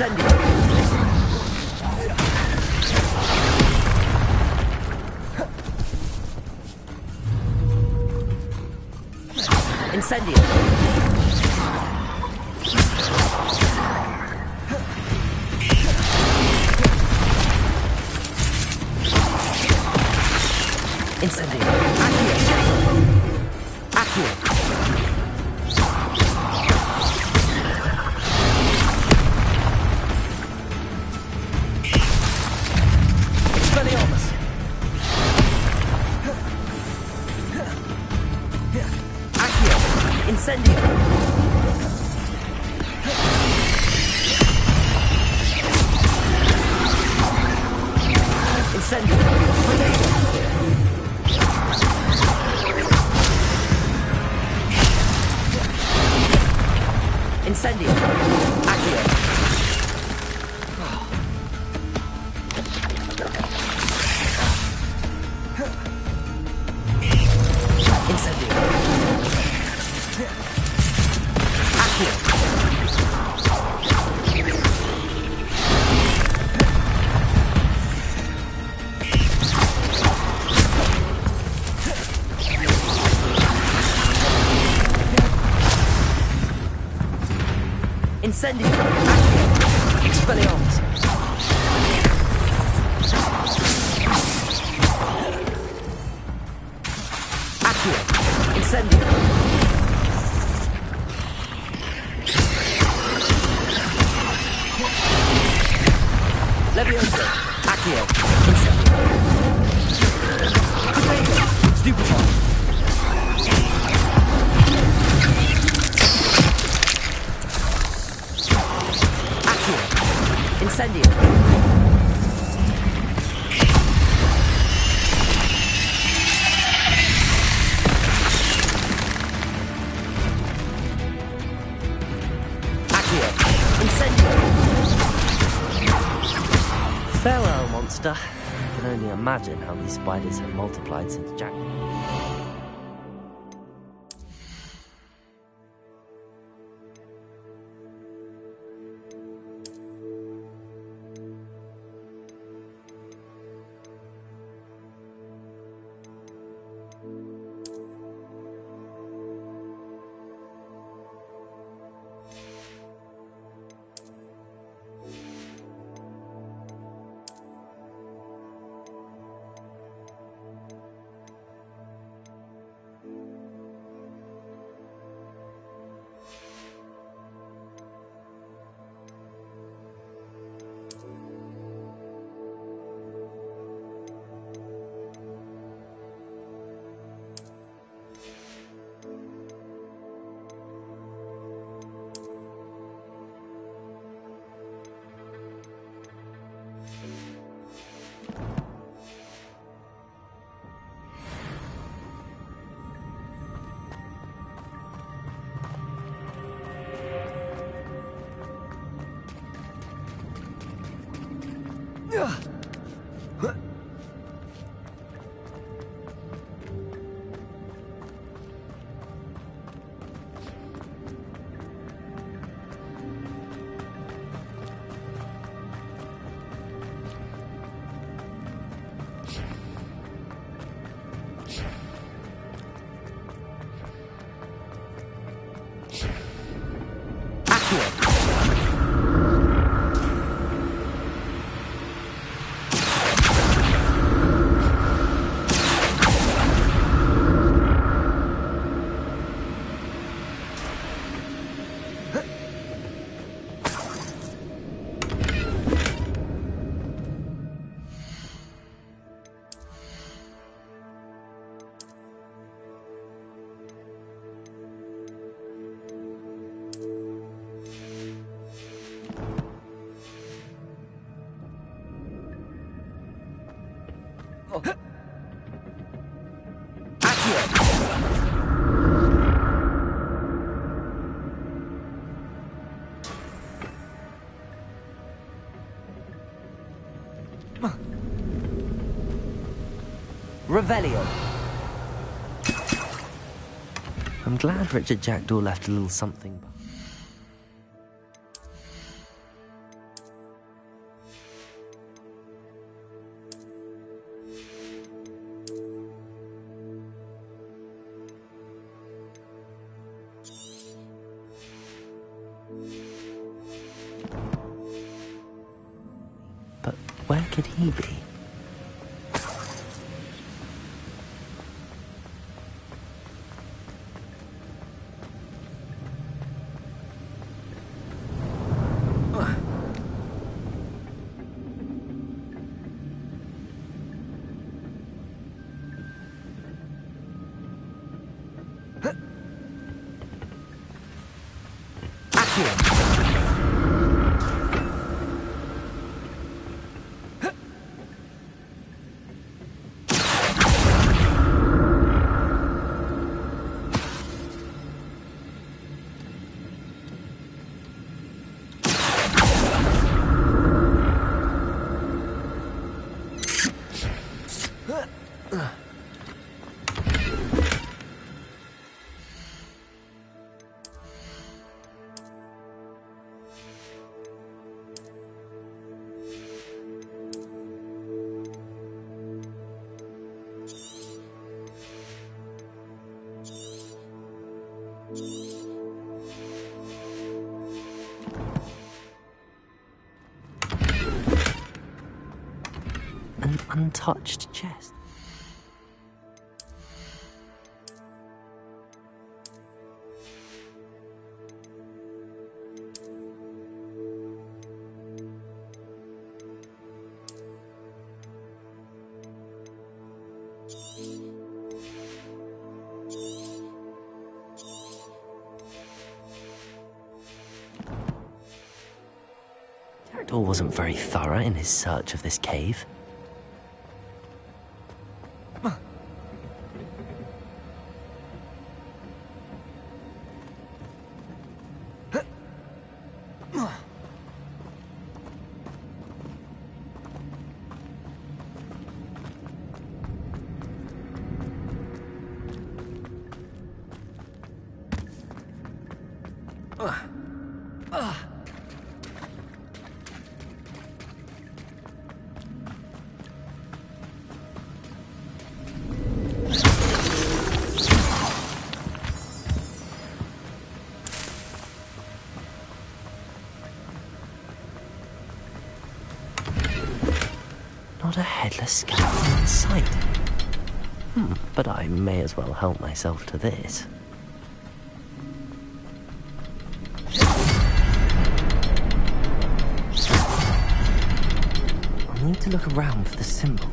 Incendio. Incendio. Incendio. Accio. Expelliarmus. Accio. Incendio. Incendio. Potato. Incendio. Accio. Incendio. Accio. Incendio. Accio. Expelliarmus. Accio. Incendio. Levioso. Accio. Incendio. Potato. Stupefy. Accio. Incendio. Accio. Incendio. Farewell, monster. I can only imagine how these spiders have multiplied since Jack. Revelio. I'm glad Richard Jackdaw left a little something. where could he be? An untouched chest. Jackdaw wasn't very thorough in his search of this cave. Not a headless skeleton in sight. But I may as well help myself to this. I'll need to look around for the symbol.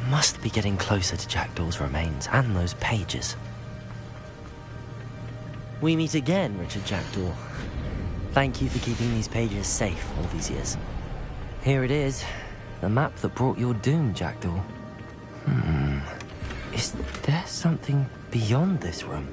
Must be getting closer to Jackdaw's remains and those pages. We meet again, Richard Jackdaw. Thank you for keeping these pages safe all these years. Here it is, the map that brought your doom, Jackdaw. Is there something beyond this room?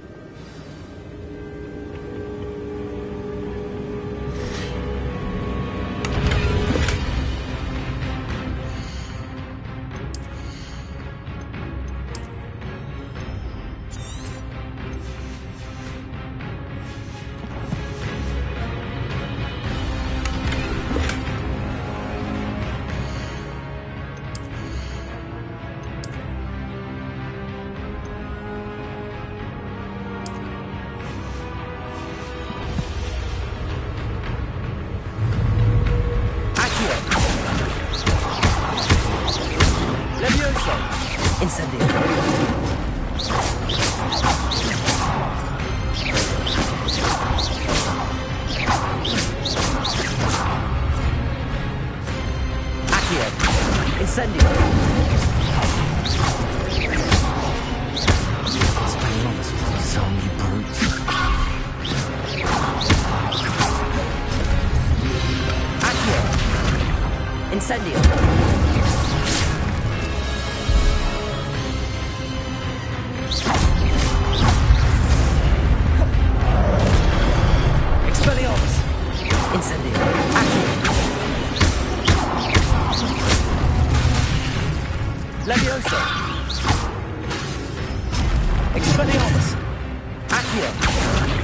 Incendio. Accio. Incendio. Spaniels, zombie brutes. Accio. Incendio.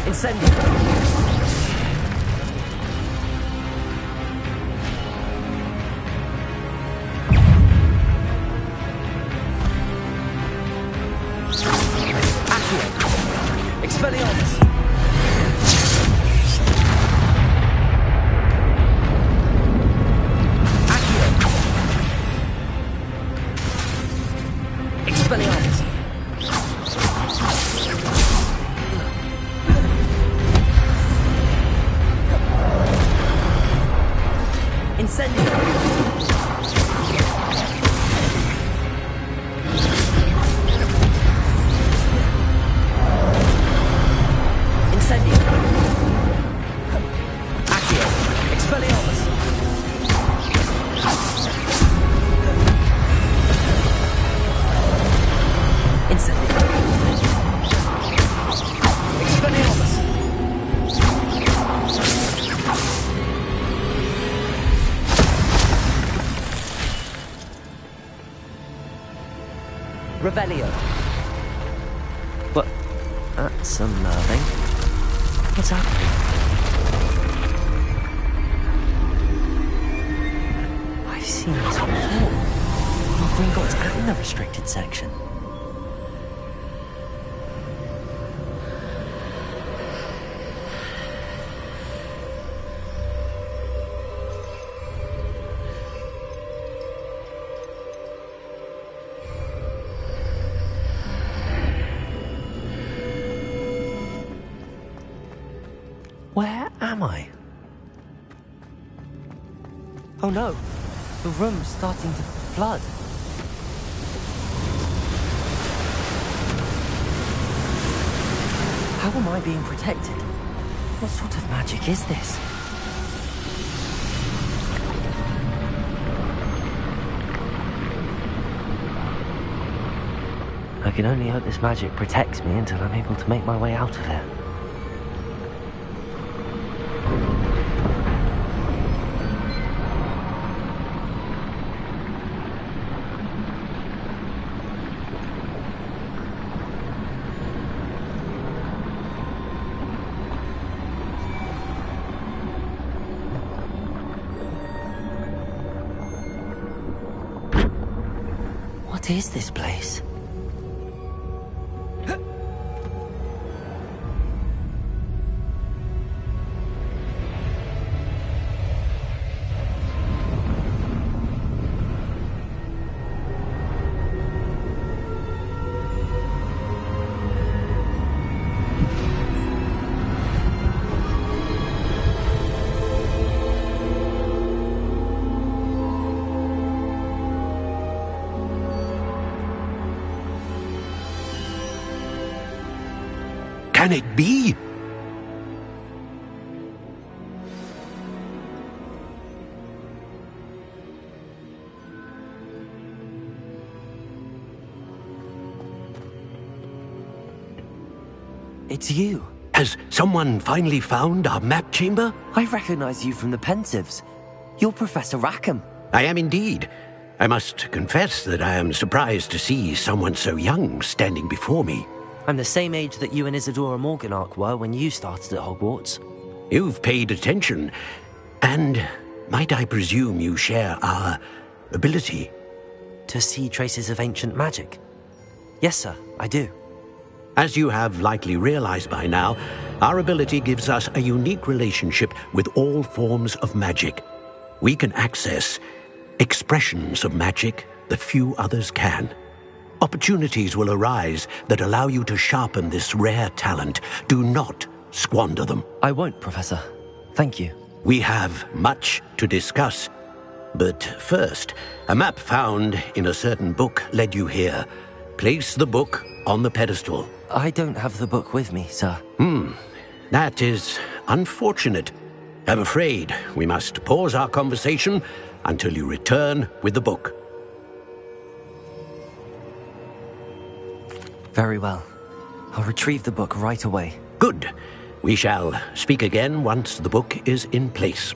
Incendio. Expelliarmus! Accio! Expelliarmus! Incendio! Revelio. What? That's unnerving. What's happening? I've seen this before. In Gringotts and the restricted section. Where am I? Oh no, the room's starting to flood. How am I being protected? What sort of magic is this? I can only hope this magic protects me until I'm able to make my way out of here. What is this place? Can it be? It's you. Has someone finally found our map chamber? I recognize you from the Pensives. You're Professor Rackham. I am indeed. I must confess that I am surprised to see someone so young standing before me. I'm the same age that you and Isadora Morganach were when you started at Hogwarts. You've paid attention, and might I presume you share our ability? To see traces of ancient magic? Yes, sir, I do. As you have likely realized by now, our ability gives us a unique relationship with all forms of magic. We can access expressions of magic that few others can. Opportunities will arise that allow you to sharpen this rare talent. Do not squander them. I won't, Professor. Thank you. We have much to discuss. But first, a map found in a certain book led you here. Place the book on the pedestal. I don't have the book with me, sir. That is unfortunate. I'm afraid we must pause our conversation until you return with the book. Very well. I'll retrieve the book right away. Good. We shall speak again once the book is in place.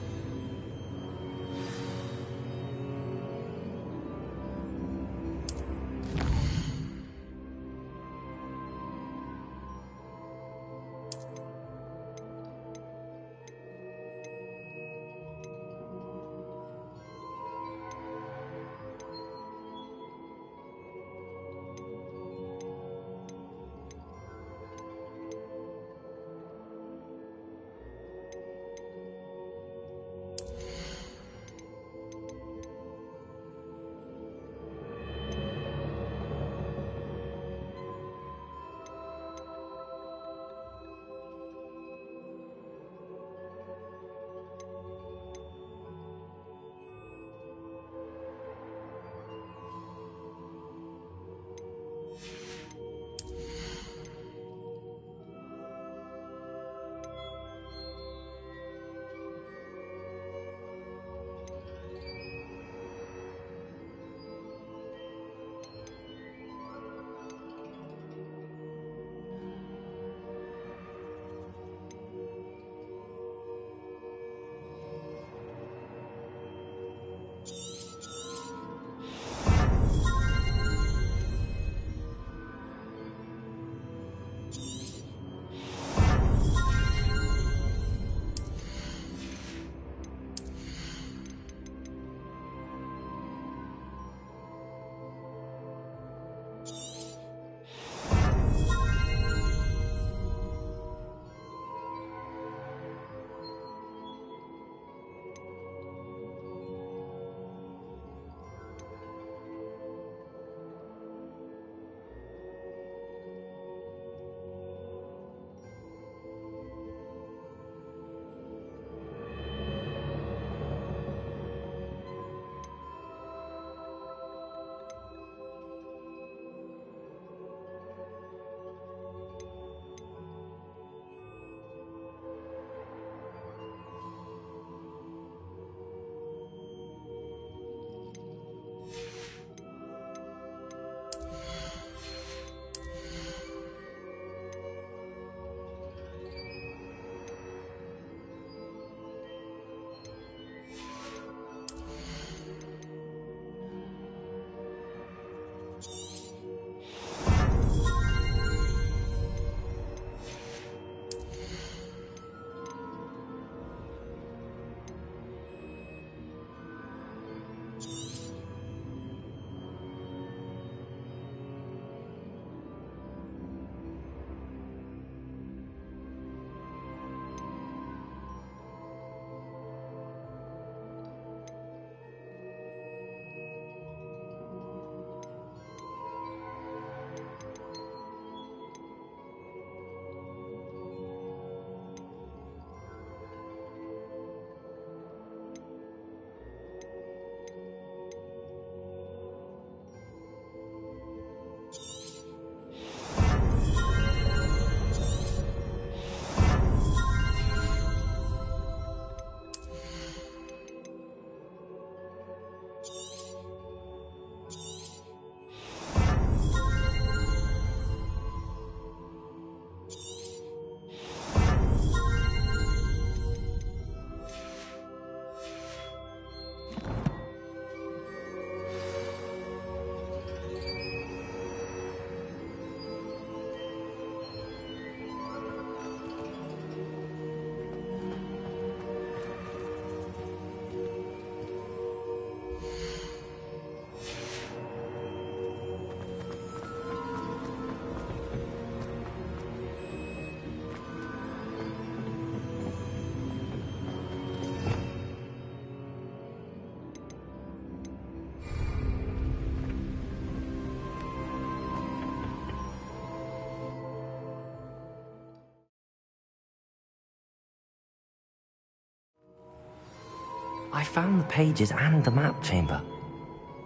I found the pages and the map chamber.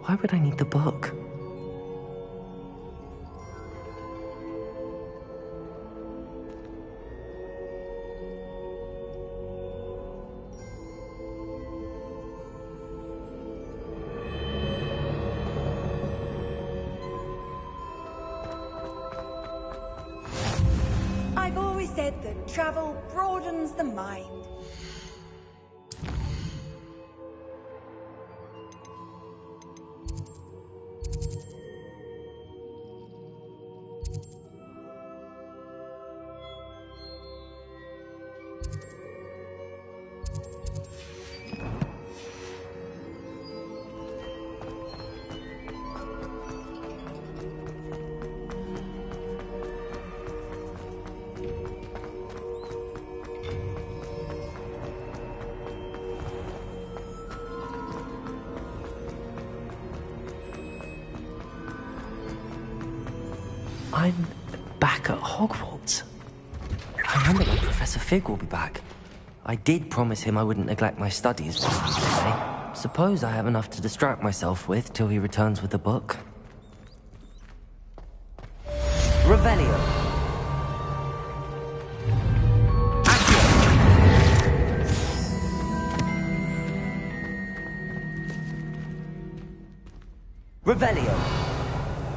Why would I need the book? I've always said that travel broadens the mind. I'm back at Hogwarts. I remember that Professor Fig will be back. I did promise him I wouldn't neglect my studies while he was away. Suppose I have enough to distract myself with till he returns with the book. Revelio. Revelio.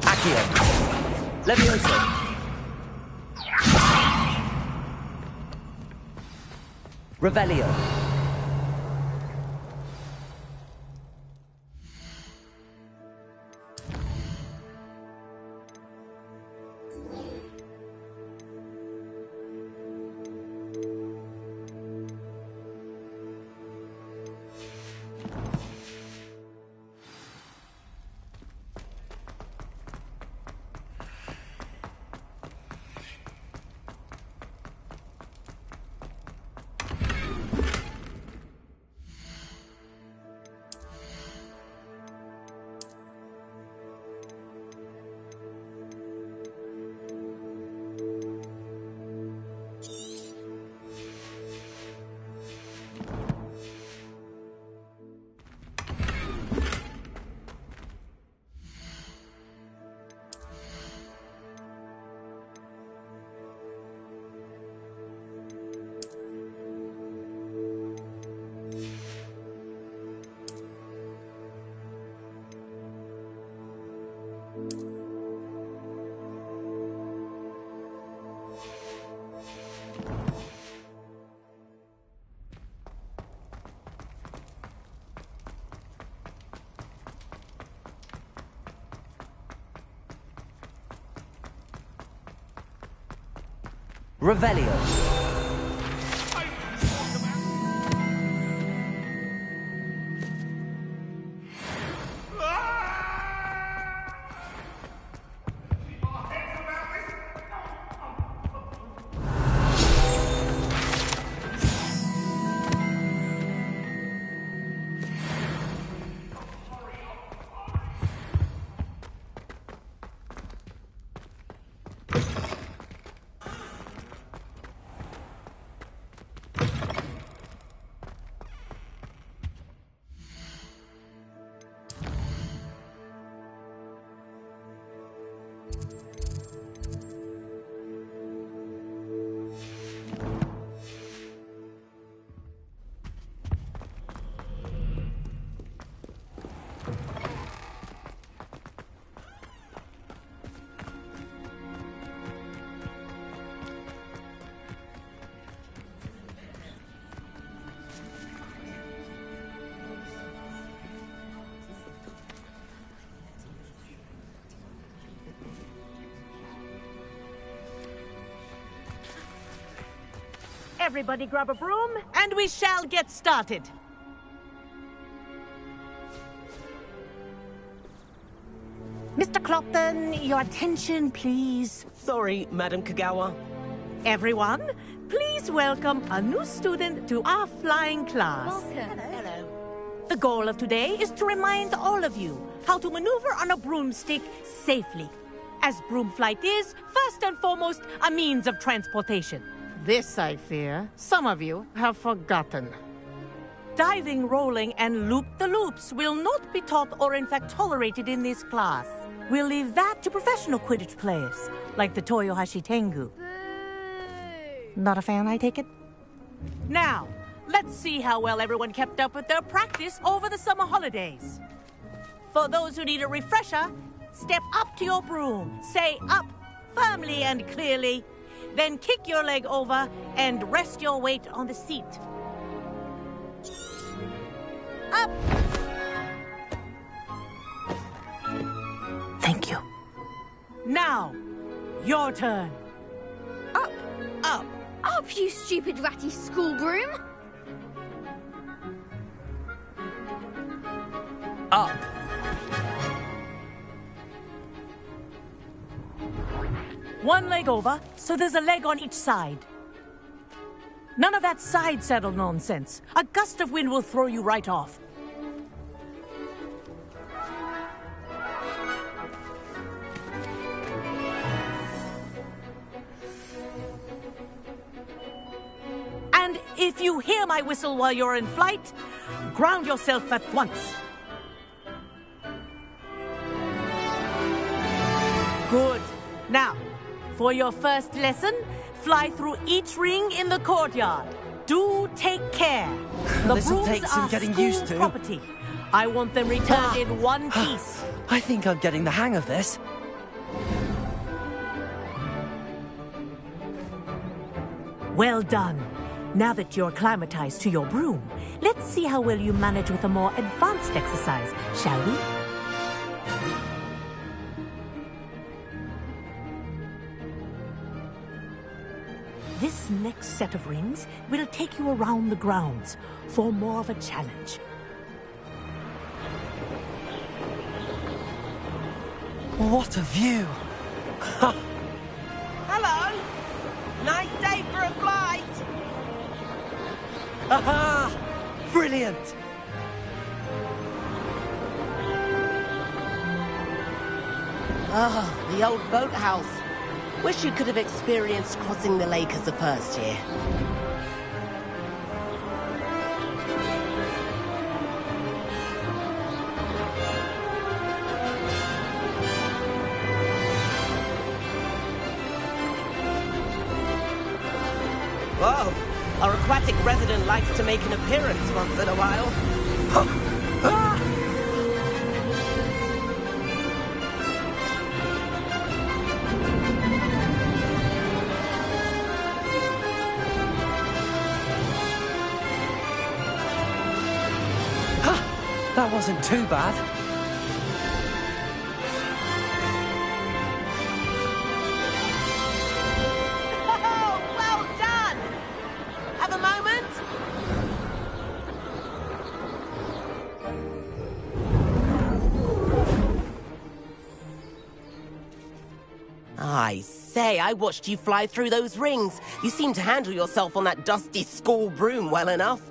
Accio. Levioso. Revelio. Revelio. Everybody grab a broom, and we shall get started. Mr. Clopton, your attention, please. Sorry, Madam Kagawa. Everyone, please welcome a new student to our flying class. Welcome. Hello. The goal of today is to remind all of you how to maneuver on a broomstick safely, as broom flight is, first and foremost, a means of transportation. This, I fear, some of you have forgotten. Diving, rolling, and loop-the-loops will not be taught or in fact tolerated in this class. We'll leave that to professional Quidditch players, like the Toyohashi Tengu. Not a fan, I take it? Now, let's see how well everyone kept up with their practice over the summer holidays. For those who need a refresher, step up to your broom, say up firmly and clearly, then kick your leg over and rest your weight on the seat. Up! Thank you. Now, your turn. Up, Up. up, you stupid ratty school broom! Up. One leg over, so there's a leg on each side. None of that side saddle nonsense. A gust of wind will throw you right off. And if you hear my whistle while you're in flight, ground yourself at once. Good. Now, for your first lesson, fly through each ring in the courtyard. Do take care. The This'll brooms take some are getting school used to. property. I want them returned in one piece. I think I'm getting the hang of this. Well done. Now that you're acclimatized to your broom, let's see how well you manage with a more advanced exercise, shall we? This next set of rings will take you around the grounds for more of a challenge. What a view! Hello! Nice day for a flight! Aha! Brilliant! Oh, the old boathouse. Wish you could have experienced crossing the lake as a first year. Whoa! Our aquatic resident likes to make an appearance once in a while. That wasn't too bad. Oh, well done! Have a moment? I say, I watched you fly through those rings. You seem to handle yourself on that dusty school broom well enough.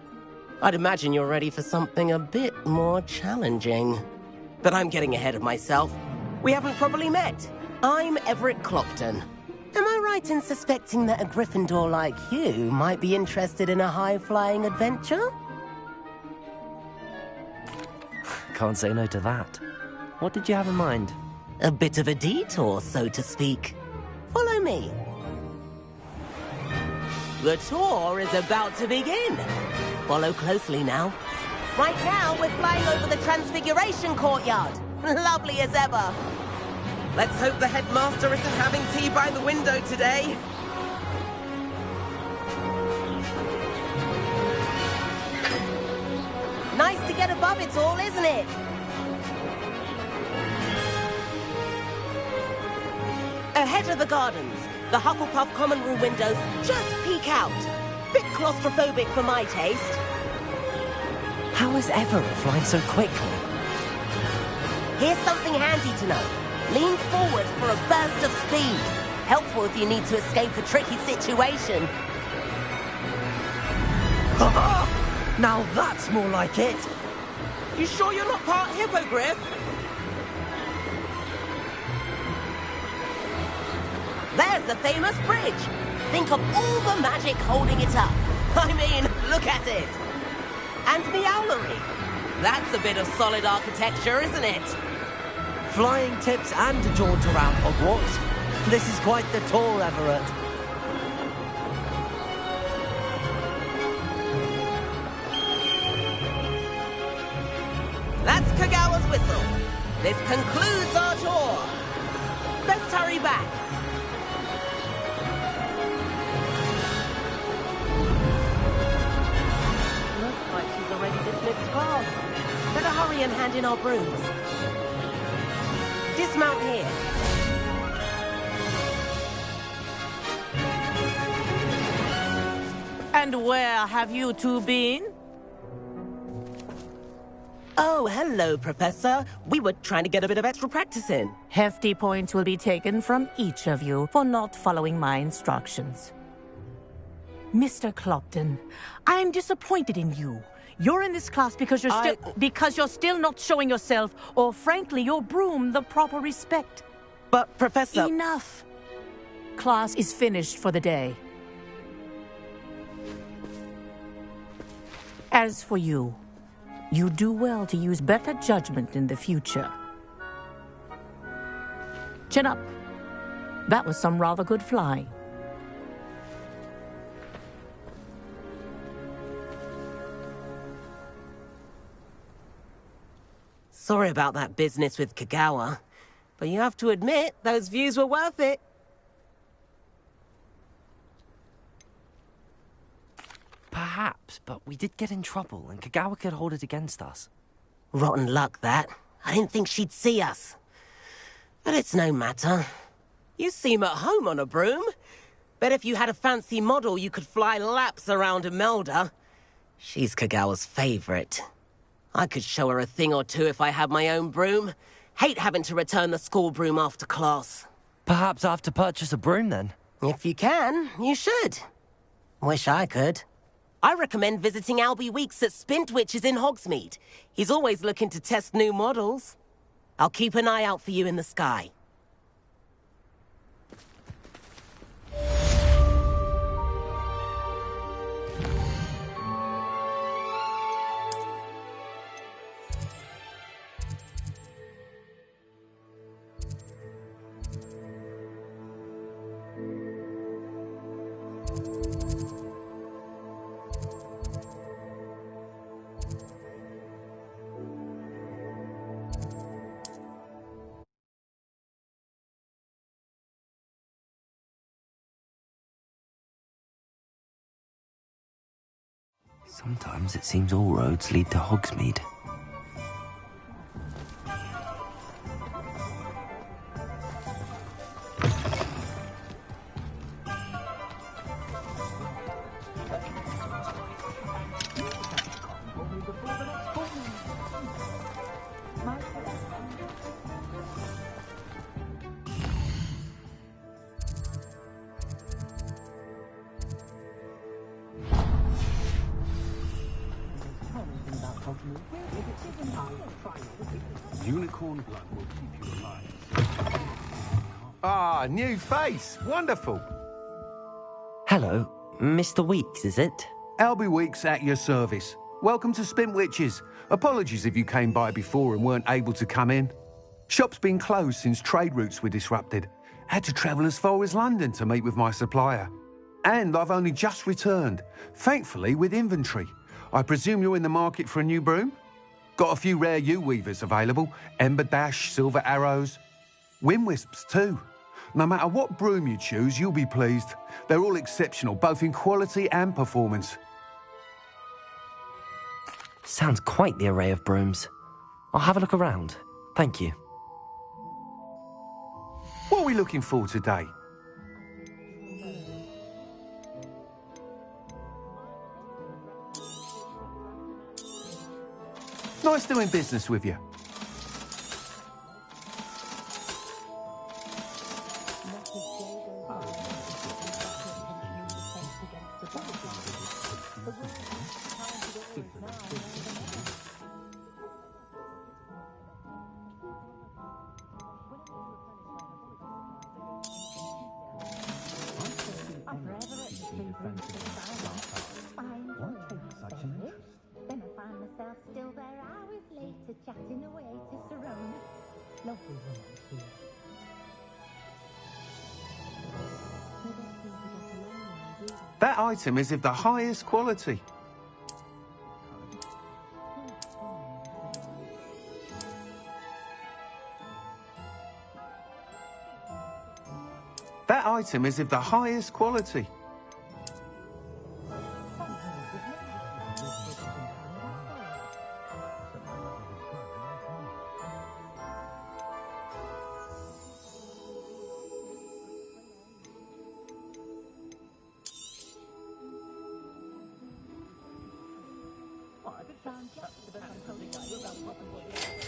I'd imagine you're ready for something a bit more challenging. But I'm getting ahead of myself. We haven't properly met. I'm Everett Clopton. Am I right in suspecting that a Gryffindor like you might be interested in a high-flying adventure? Can't say no to that. What did you have in mind? A bit of a detour, so to speak. Follow me. The tour is about to begin. Follow closely now. Right now, we're flying over the Transfiguration Courtyard. Lovely as ever. Let's hope the headmaster isn't having tea by the window today. Nice to get above it all, isn't it? Ahead of the gardens, the Hufflepuff common room windows just peek out. Bit claustrophobic for my taste. How is Everett flying so quickly? Here's something handy to know. Lean forward for a burst of speed. Helpful if you need to escape a tricky situation. Now that's more like it! You sure you're not part hippogriff? There's the famous bridge. Think of all the magic holding it up. I mean, look at it. And Meowlery. That's a bit of solid architecture, isn't it? Flying tips and a jaunt around Hogwarts. This is quite the tour, Everett. That's Kagawa's whistle. This concludes our tour. Best hurry back. Looks like she's already dismissed class. Better hurry and hand in our brooms. Dismount here. And where have you two been? Oh, hello, Professor. We were trying to get a bit of extra practice in. Hefty points will be taken from each of you for not following my instructions. Mr. Clopton, I'm disappointed in you. You're in this class because you're still not showing yourself, or frankly, your broom the proper respect. But, Professor... Enough. Class is finished for the day. As for you, you do well to use better judgment in the future. Chin up. That was some rather good flying. Sorry about that business with Kagawa, but you have to admit, those views were worth it. Perhaps, but we did get in trouble, and Kagawa could hold it against us. Rotten luck, that. I didn't think she'd see us. But it's no matter. You seem at home on a broom. Bet if you had a fancy model, you could fly laps around Imelda. She's Kagawa's favorite. I could show her a thing or two if I had my own broom. Hate having to return the school broom after class. Perhaps I have to purchase a broom, then? If you can, you should. Wish I could. I recommend visiting Albie Weeks at Spintwitches in Hogsmeade. He's always looking to test new models. I'll keep an eye out for you in the sky. Sometimes it seems all roads lead to Hogsmeade. Unicorn blood will keep you alive. Ah, new face. Wonderful. Hello, Mr. Weeks, is it? Albie Weeks at your service. Welcome to Spintwitches. Apologies if you came by before and weren't able to come in. Shop's been closed since trade routes were disrupted. Had to travel as far as London to meet with my supplier. And I've only just returned, thankfully with inventory. I presume you're in the market for a new broom? Got a few rare U-weavers available. Ember Dash, Silver Arrows. Wind-wisps too. No matter what broom you choose, you'll be pleased. They're all exceptional, both in quality and performance. Sounds quite the array of brooms. I'll have a look around. Thank you. What are we looking for today? Nice doing business with you. That item is of the highest quality. That item is of the highest quality.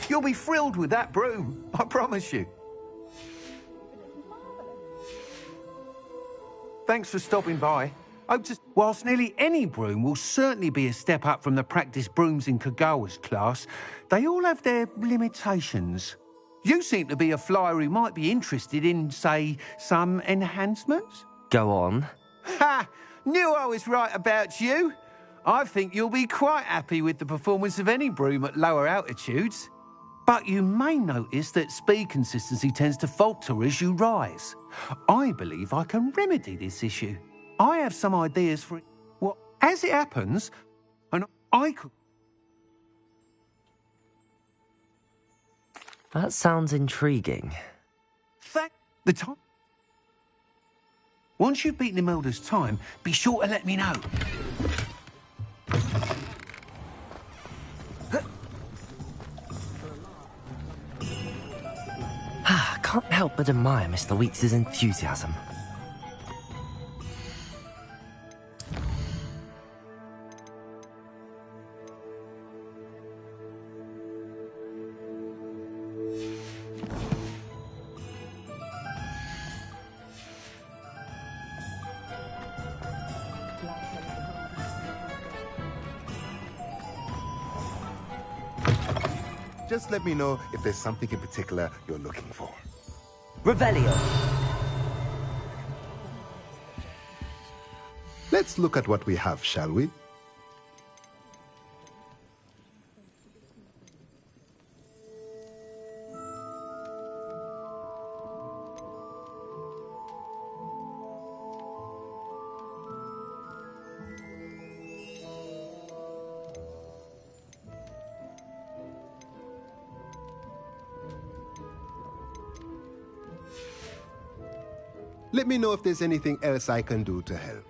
You'll be thrilled with that broom, I promise you. Thanks for stopping by. Whilst nearly any broom will certainly be a step up from the practice brooms in Kagawa's class, they all have their limitations. You seem to be a flyer who might be interested in, say, some enhancements? Go on. Ha! Knew I was right about you. I think you'll be quite happy with the performance of any broom at lower altitudes. But you may notice that speed consistency tends to falter as you rise. I believe I can remedy this issue. I have some ideas for it. Well, as it happens, and I could... That sounds intriguing. The time... Once you've beaten Imelda's time, be sure to let me know. Can't help but admire Mr. Weeks' enthusiasm. Just let me know if there's something in particular you're looking for. Revelio. Let's look at what we have, shall we? Let me know if there's anything else I can do to help.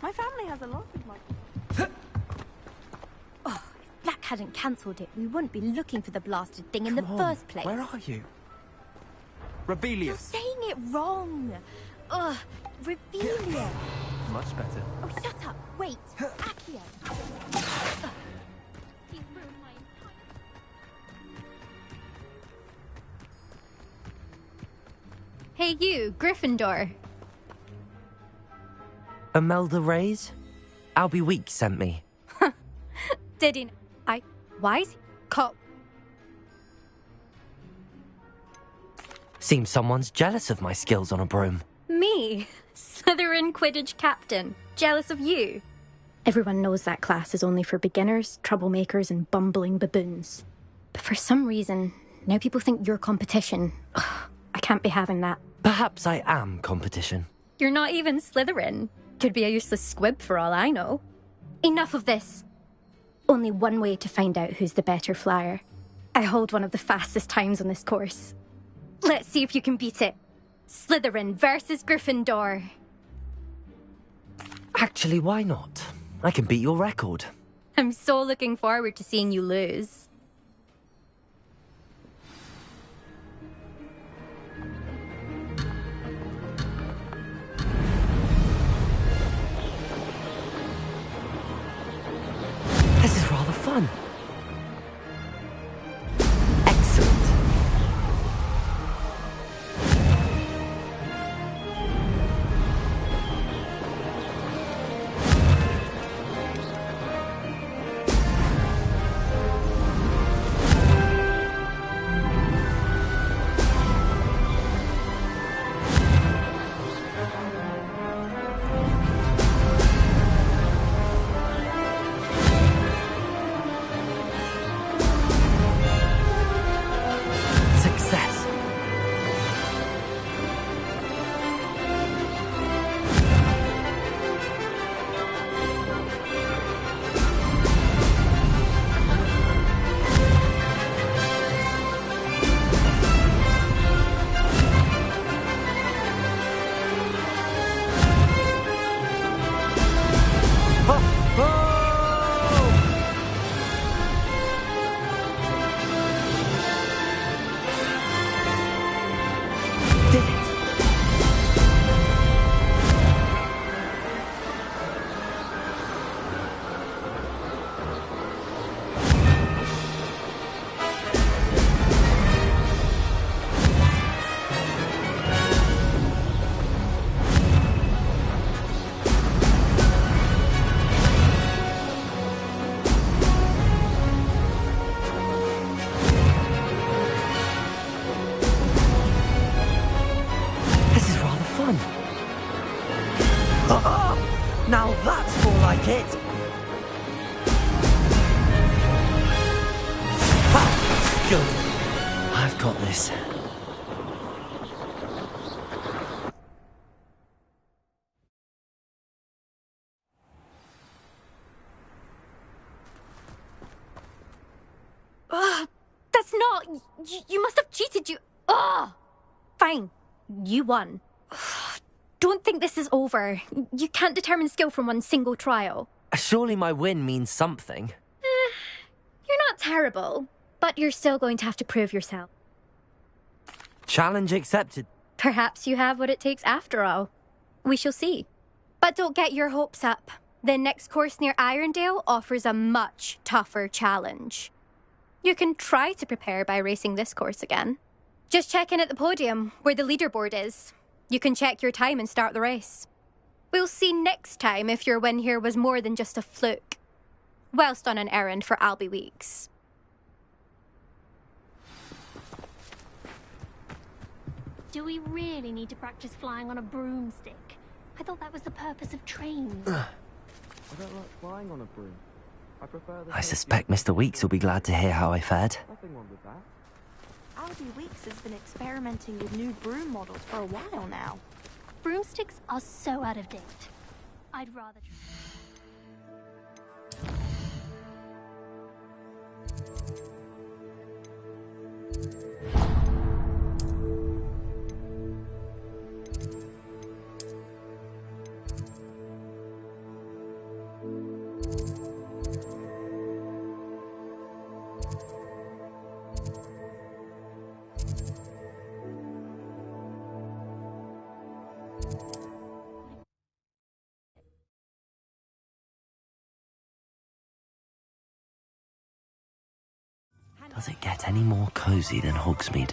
My family has a lot of money. Oh, if Black hadn't cancelled it, we wouldn't be looking for the blasted thing in the first place. Where are you? You're Rebellious. saying it wrong. Ugh, Revelia. Much better. Oh, shut up. Wait. Accio. Ugh. You've ruined my entire... Hey you, Gryffindor. Imelda Reyes? Albie Weeks sent me. Did he... Why is he... Seems someone's jealous of my skills on a broom. Me? Slytherin Quidditch captain. Jealous of you? Everyone knows that class is only for beginners, troublemakers, and bumbling baboons. But for some reason, now people think you're competition. Ugh, I can't be having that. Perhaps I am competition. You're not even Slytherin. Could be a useless squib for all I know. Enough of this. Only one way to find out who's the better flyer. I hold one of the fastest times on this course. Let's see if you can beat it. Slytherin versus Gryffindor. Actually, why not? I can beat your record. I'm so looking forward to seeing you lose. This is rather fun. Excellent. Success. Did it. This is rather fun. Now that's more like it. Ha! Good. I've got this. That's not... You must have cheated, you... Ugh! Fine. You won. Don't think this is over. You can't determine skill from one single trial. Surely my win means something. You're not terrible, but you're still going to have to prove yourself. Challenge accepted. Perhaps you have what it takes after all. We shall see. But don't get your hopes up. The next course near Irondale offers a much tougher challenge. You can try to prepare by racing this course again. Just check in at the podium, where the leaderboard is. You can check your time and start the race. We'll see next time if your win here was more than just a fluke. Whilst on an errand for Albie Weeks. Do we really need to practice flying on a broomstick? I thought that was the purpose of trains. I don't like flying on a broom. I prefer the I suspect Mr. Weeks will be glad to hear how I fared. Nothing wrong with that. Albie Weeks has been experimenting with new broom models for a while now. Broomsticks are so out of date. I'd rather... Does it get any more cozy than Hogsmeade?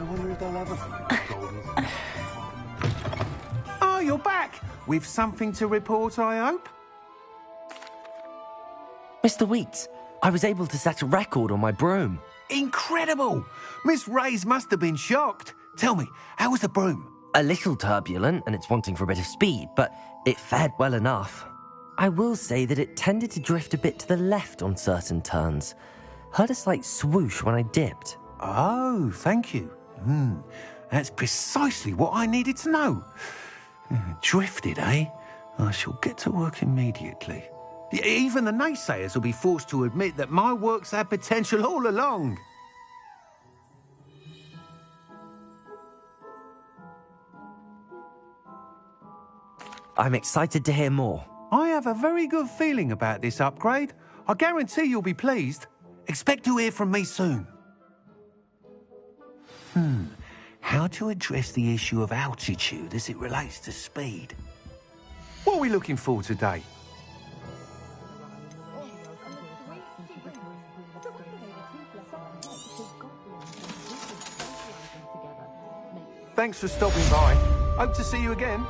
I wonder if they'll have a Oh, you're back! With something to report, I hope? Mr. Weeks, I was able to set a record on my broom. Incredible! Miss Reyes must have been shocked. Tell me, how was the broom? A little turbulent, and it's wanting for a bit of speed, but it fared well enough. I will say that it tended to drift a bit to the left on certain turns. Heard a slight swoosh when I dipped. Oh, thank you. That's precisely what I needed to know. Drifted, eh? I shall get to work immediately. Even the naysayers will be forced to admit that my work's had potential all along. I'm excited to hear more. I have a very good feeling about this upgrade. I guarantee you'll be pleased. Expect to hear from me soon. How to address the issue of altitude as it relates to speed? What are we looking for today? Thanks for stopping by. Hope to see you again.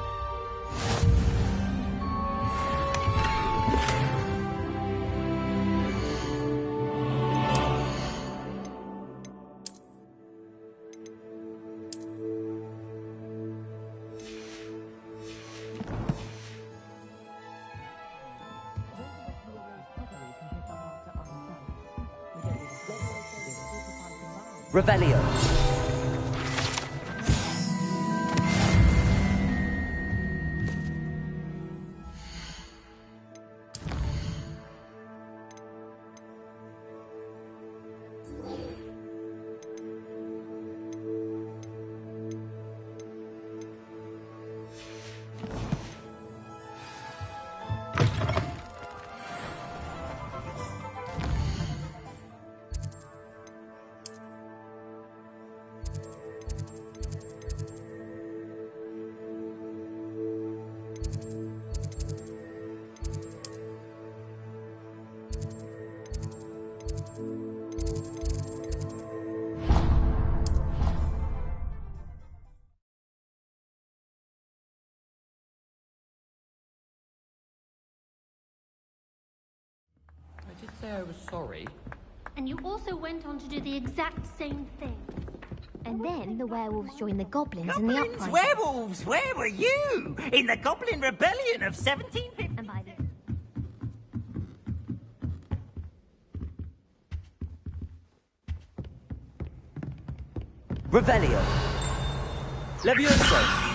Revelio. I did say I was sorry. And you also went on to do the exact same thing. And then the werewolves joined the goblins in the uprising. Werewolves! Where were you? In the Goblin Rebellion of 1750. And by the Revelio. Levioso.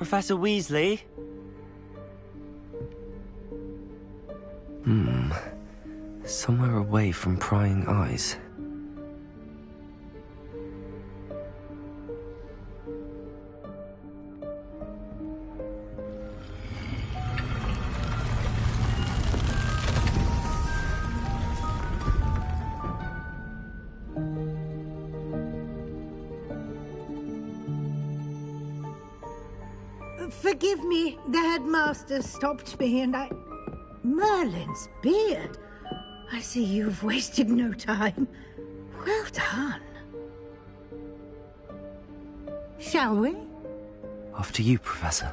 Professor Weasley? Somewhere away from prying eyes. Forgive me, the headmaster stopped me and I... Merlin's beard. I see you've wasted no time. Well done. Shall we? After you, Professor.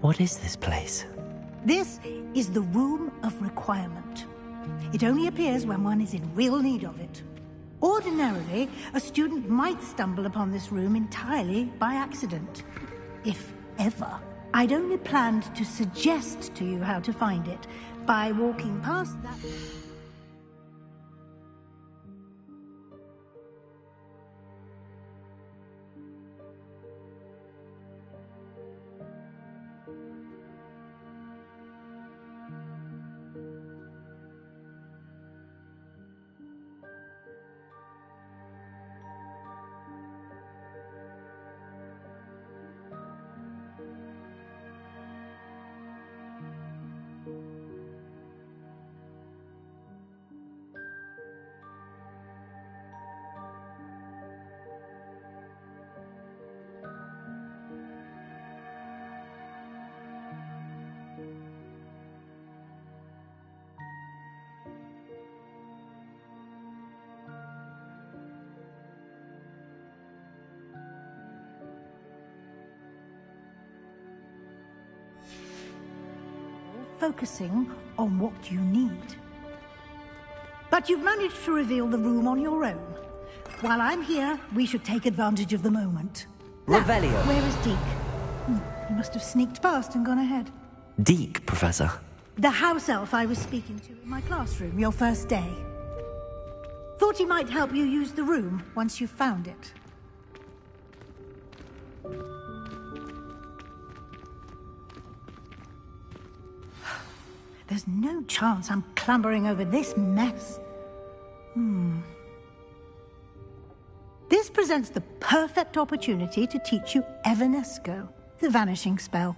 What is this place? This is the Room of Requirement. It only appears when one is in real need of it. Ordinarily, a student might stumble upon this room entirely by accident. If ever. I'd only planned to suggest to you how to find it by walking past that... focusing on what you need. But you've managed to reveal the room on your own. While I'm here, we should take advantage of the moment. Revelio. Now, where is Deke? He must have sneaked past and gone ahead. Deke, Professor. The house elf I was speaking to in my classroom your first day. Thought he might help you use the room once you've found it. There's no chance I'm clambering over this mess. This presents the perfect opportunity to teach you Evanesco, the vanishing spell.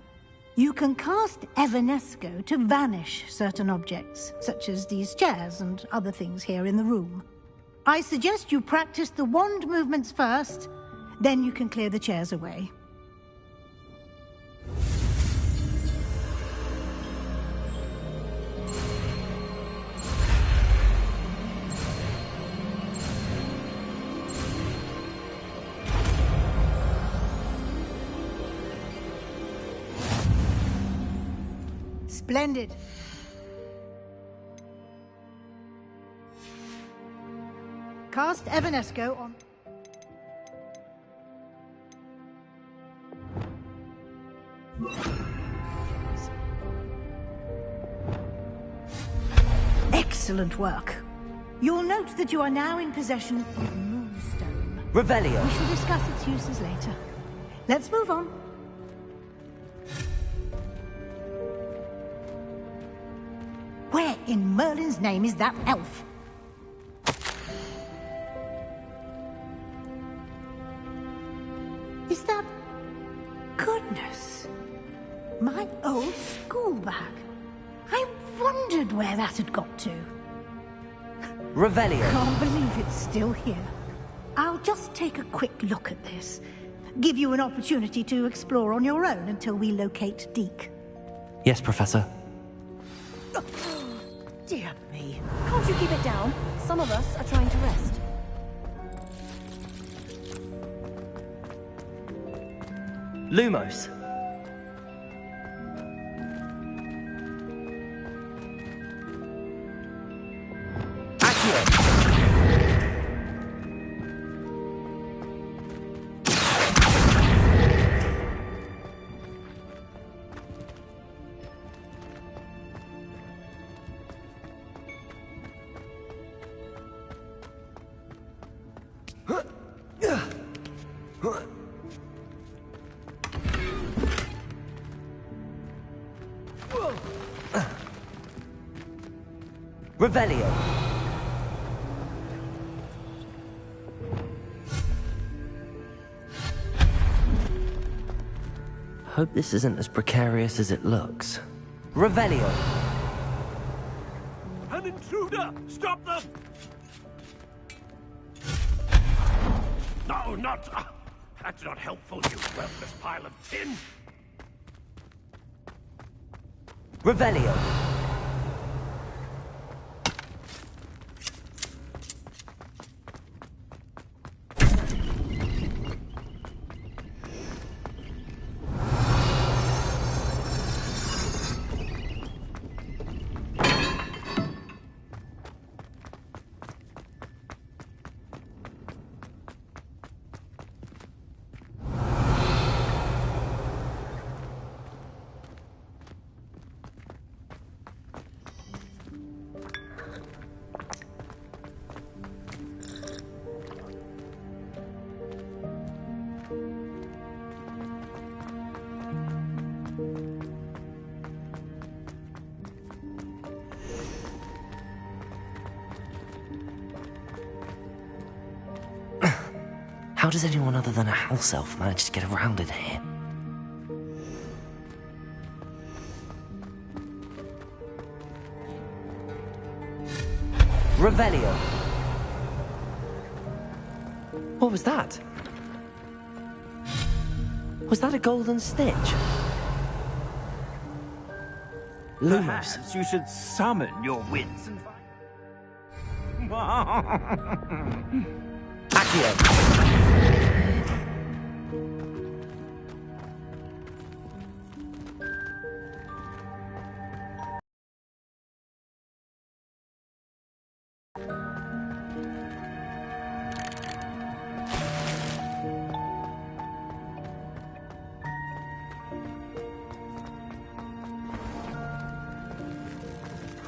You can cast Evanesco to vanish certain objects, such as these chairs and other things here in the room. I suggest you practice the wand movements first, then you can clear the chairs away. Splendid. Cast Evanesco on... Excellent work. You'll note that you are now in possession of Moonstone. Revelio. We shall discuss its uses later. Let's move on. Where in Merlin's name is that elf? Is that... Goodness. My old school bag. I wondered where that had got to. Revelio. Can't believe it's still here. I'll just take a quick look at this. Give you an opportunity to explore on your own until we locate Deke. Yes, Professor. Dear me. Can't you keep it down? Some of us are trying to rest. Lumos. Revelio. Hope this isn't as precarious as it looks. Revelio. An intruder! Stop them! No, not... that's not helpful, you worthless pile of tin! Revelio. How does anyone other than a house elf manage to get around in here? Revelio. What was that? Was that a golden stitch? Lumos. Perhaps you should summon your wits and Accio.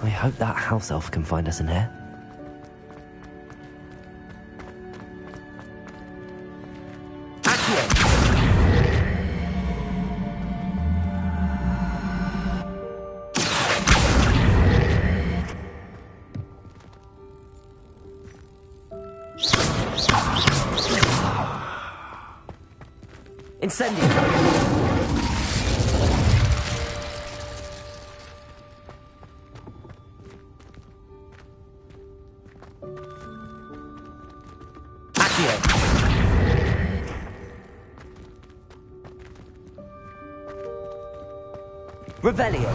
I hope that house elf can find us in here. Incendio! Accio! Revelio!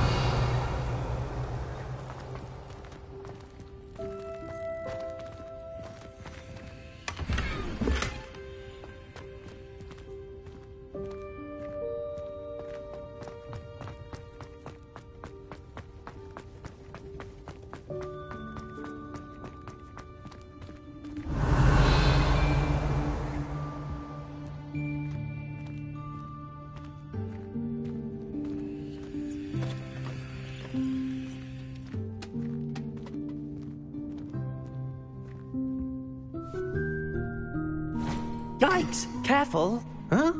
Yikes! Careful! Huh?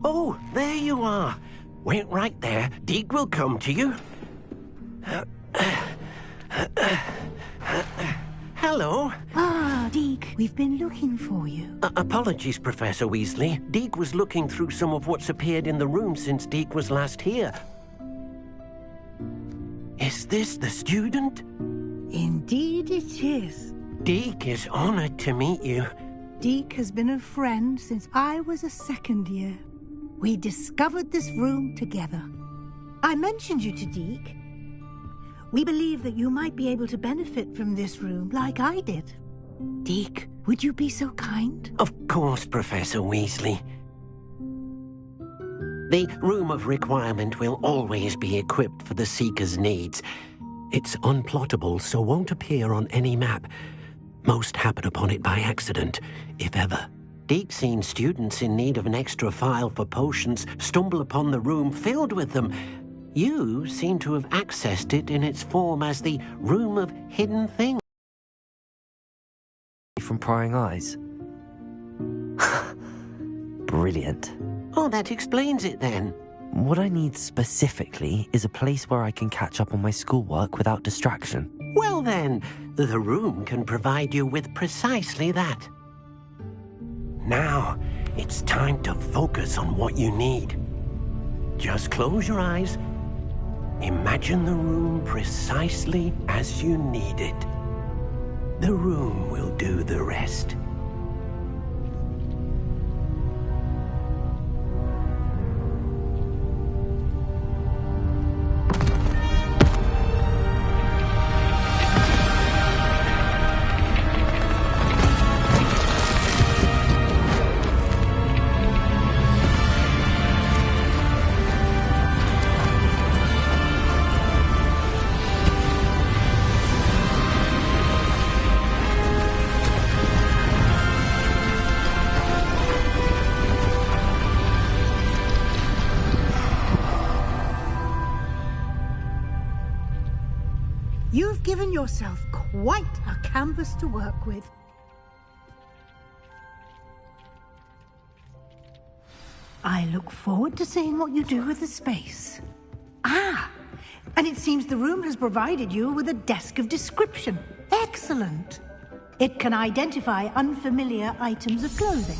Oh, there you are. Wait right there. Deke will come to you. Hello. Ah, Deke, we've been looking for you. Apologies, Professor Weasley. Deke was looking through some of what's appeared in the room since Deke was last here. Is this the student? Indeed it is. Deke is honored to meet you. Deke has been a friend since I was a second year. We discovered this room together. I mentioned you to Deke. We believe that you might be able to benefit from this room like I did. Deke, would you be so kind? Of course, Professor Weasley. The Room of Requirement will always be equipped for the Seeker's needs. It's unplottable, so won't appear on any map. Most happen upon it by accident, if ever. Deke's seen students in need of an extra file for potions stumble upon the room filled with them. You seem to have accessed it in its form as the Room of Hidden Things. From prying eyes. brilliant. Oh, that explains it then. What I need specifically is a place where I can catch up on my schoolwork without distraction. Well then, the room can provide you with precisely that. Now, it's time to focus on what you need. Just close your eyes. Imagine the room precisely as you need it. The room will do the rest. You've given yourself quite a canvas to work with. I look forward to seeing what you do with the space. Ah, and it seems the room has provided you with a desk of description. Excellent. It can identify unfamiliar items of clothing.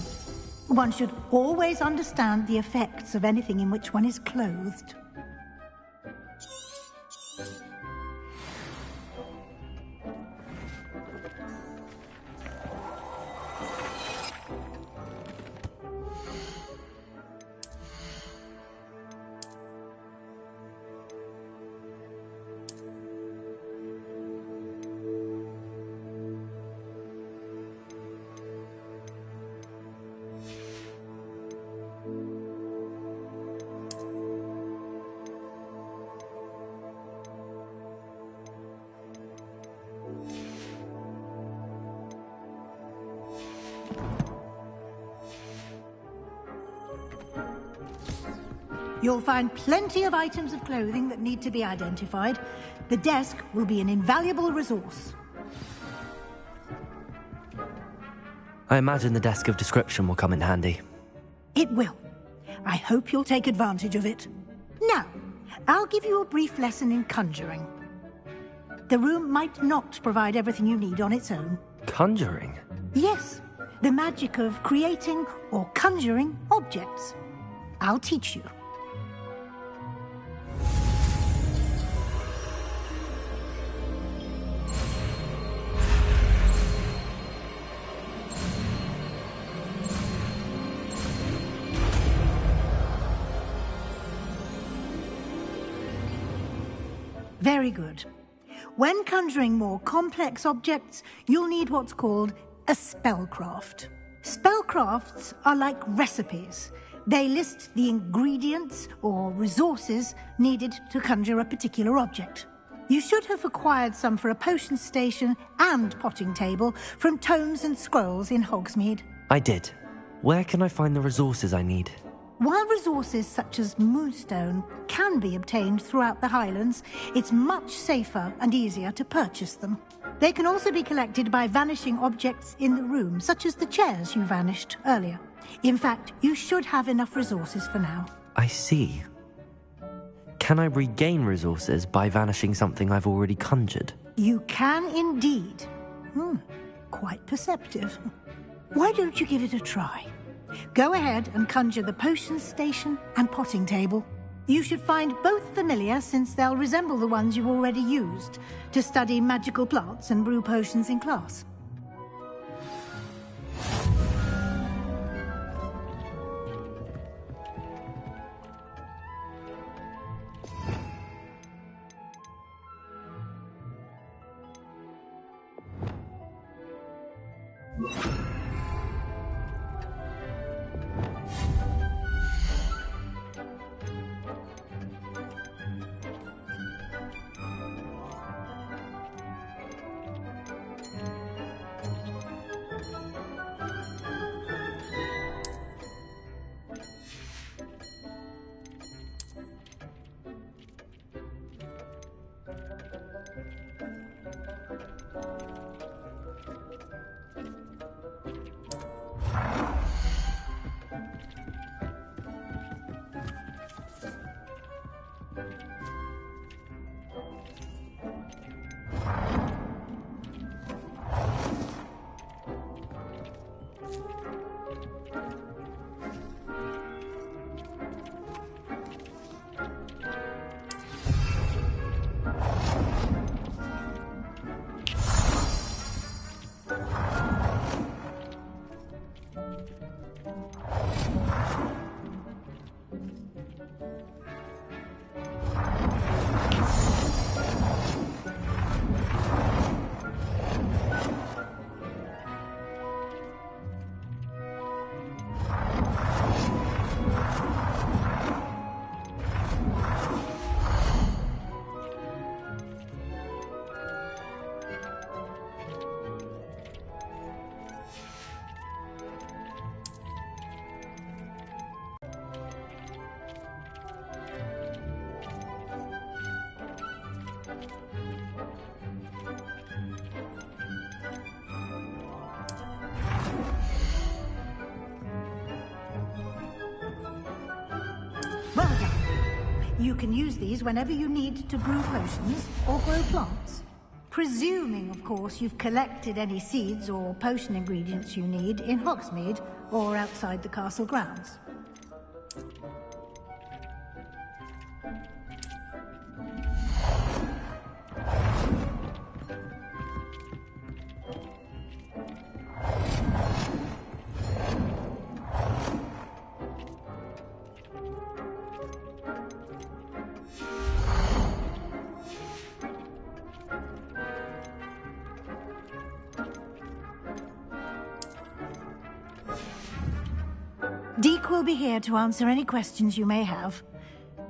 One should always understand the effects of anything in which one is clothed. You'll find plenty of items of clothing that need to be identified. The desk will be an invaluable resource. I imagine the desk of description will come in handy. It will. I hope you'll take advantage of it. Now, I'll give you a brief lesson in conjuring. The room might not provide everything you need on its own. Conjuring? Yes, the magic of creating or conjuring objects. I'll teach you. Very good. When conjuring more complex objects, you'll need what's called a spellcraft. Spellcrafts are like recipes. They list the ingredients or resources needed to conjure a particular object. You should have acquired some for a potion station and potting table from tomes and scrolls in Hogsmeade. I did. Where can I find the resources I need? While resources such as moonstone can be obtained throughout the Highlands, it's much safer and easier to purchase them. They can also be collected by vanishing objects in the room, such as the chairs you vanished earlier. In fact, you should have enough resources for now. I see. Can I regain resources by vanishing something I've already conjured? You can indeed. Quite perceptive. Why don't you give it a try? Go ahead and conjure the potion station and potting table. You should find both familiar, since they'll resemble the ones you've already used to study magical plants and brew potions in class. Well done. You can use these whenever you need to brew potions or grow plants. Presuming, of course, you've collected any seeds or potion ingredients you need in Hogsmeade or outside the castle grounds. Deke will be here to answer any questions you may have.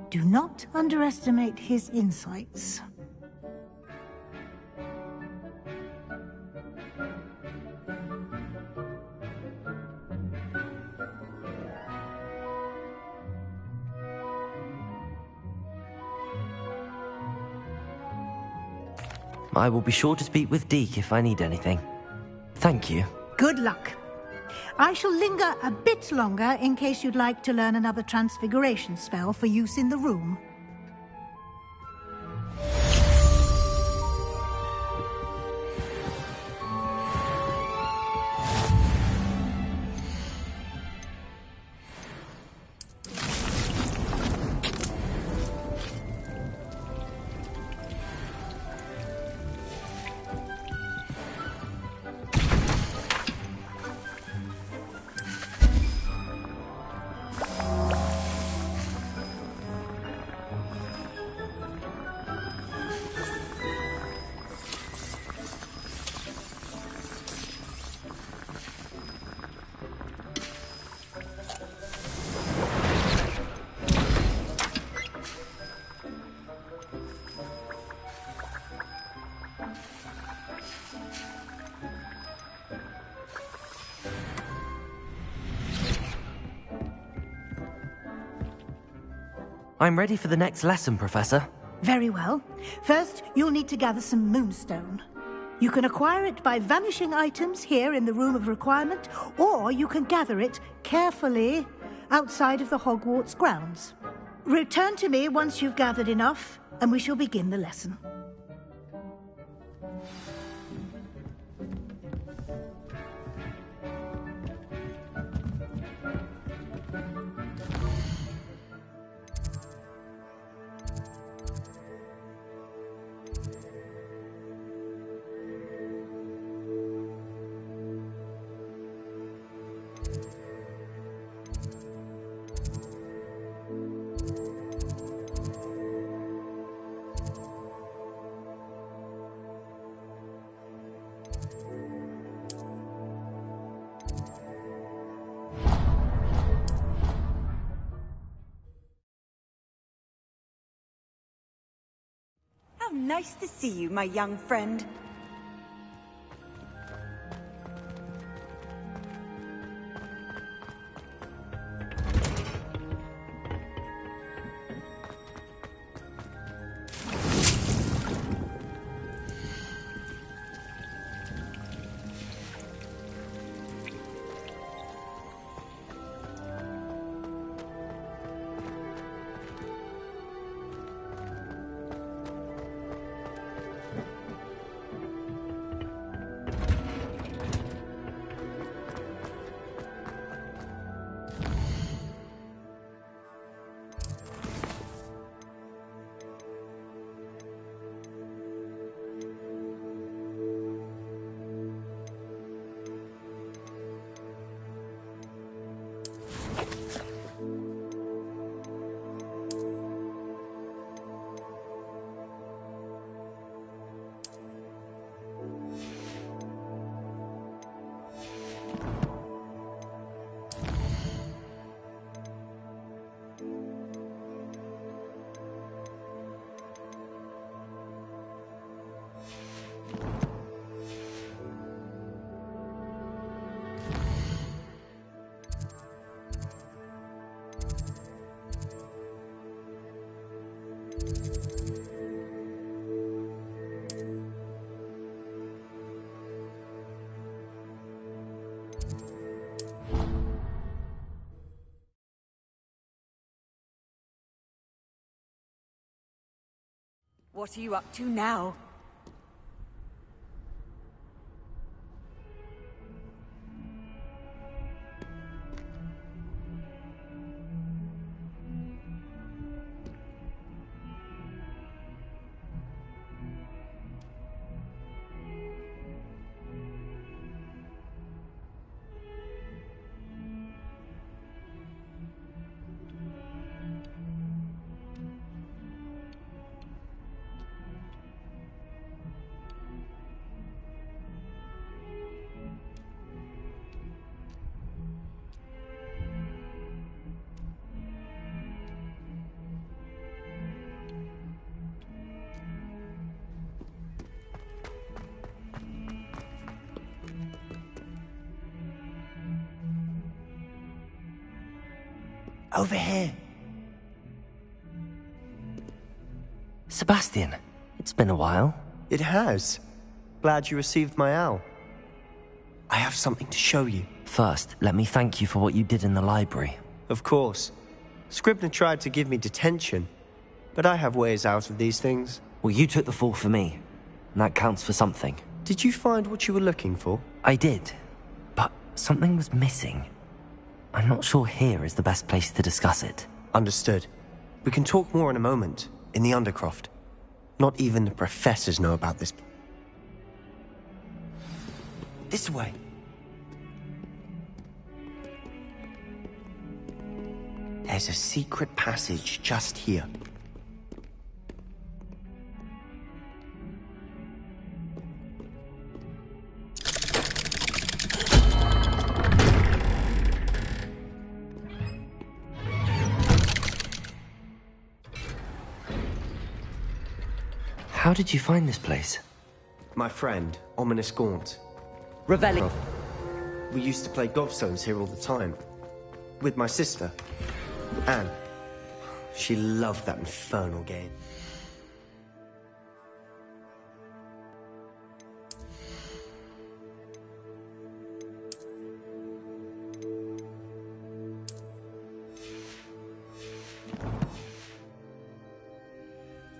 Do not underestimate his insights. I will be sure to speak with Deke if I need anything. Thank you. Good luck. I shall linger a bit longer in case you'd like to learn another transfiguration spell for use in the room. I'm ready for the next lesson, Professor. Very well. First, you'll need to gather some moonstone. You can acquire it by vanishing items here in the Room of Requirement, or you can gather it carefully outside of the Hogwarts grounds. Return to me once you've gathered enough, and we shall begin the lesson. How nice to see you, my young friend. What are you up to now? Over here. Sebastian, it's been a while. It has. Glad you received my owl. I have something to show you. First, let me thank you for what you did in the library. Of course. Scribner tried to give me detention, but I have ways out of these things. Well, you took the fall for me, and that counts for something. Did you find what you were looking for? I did, but something was missing. I'm not sure here is the best place to discuss it. Understood. We can talk more in a moment, in the Undercroft. Not even the professors know about this. This way. There's a secret passage just here. How did you find this place? My friend, Ominous Gaunt. Revelling. We used to play gobstones here all the time. With my sister, Anne. She loved that infernal game.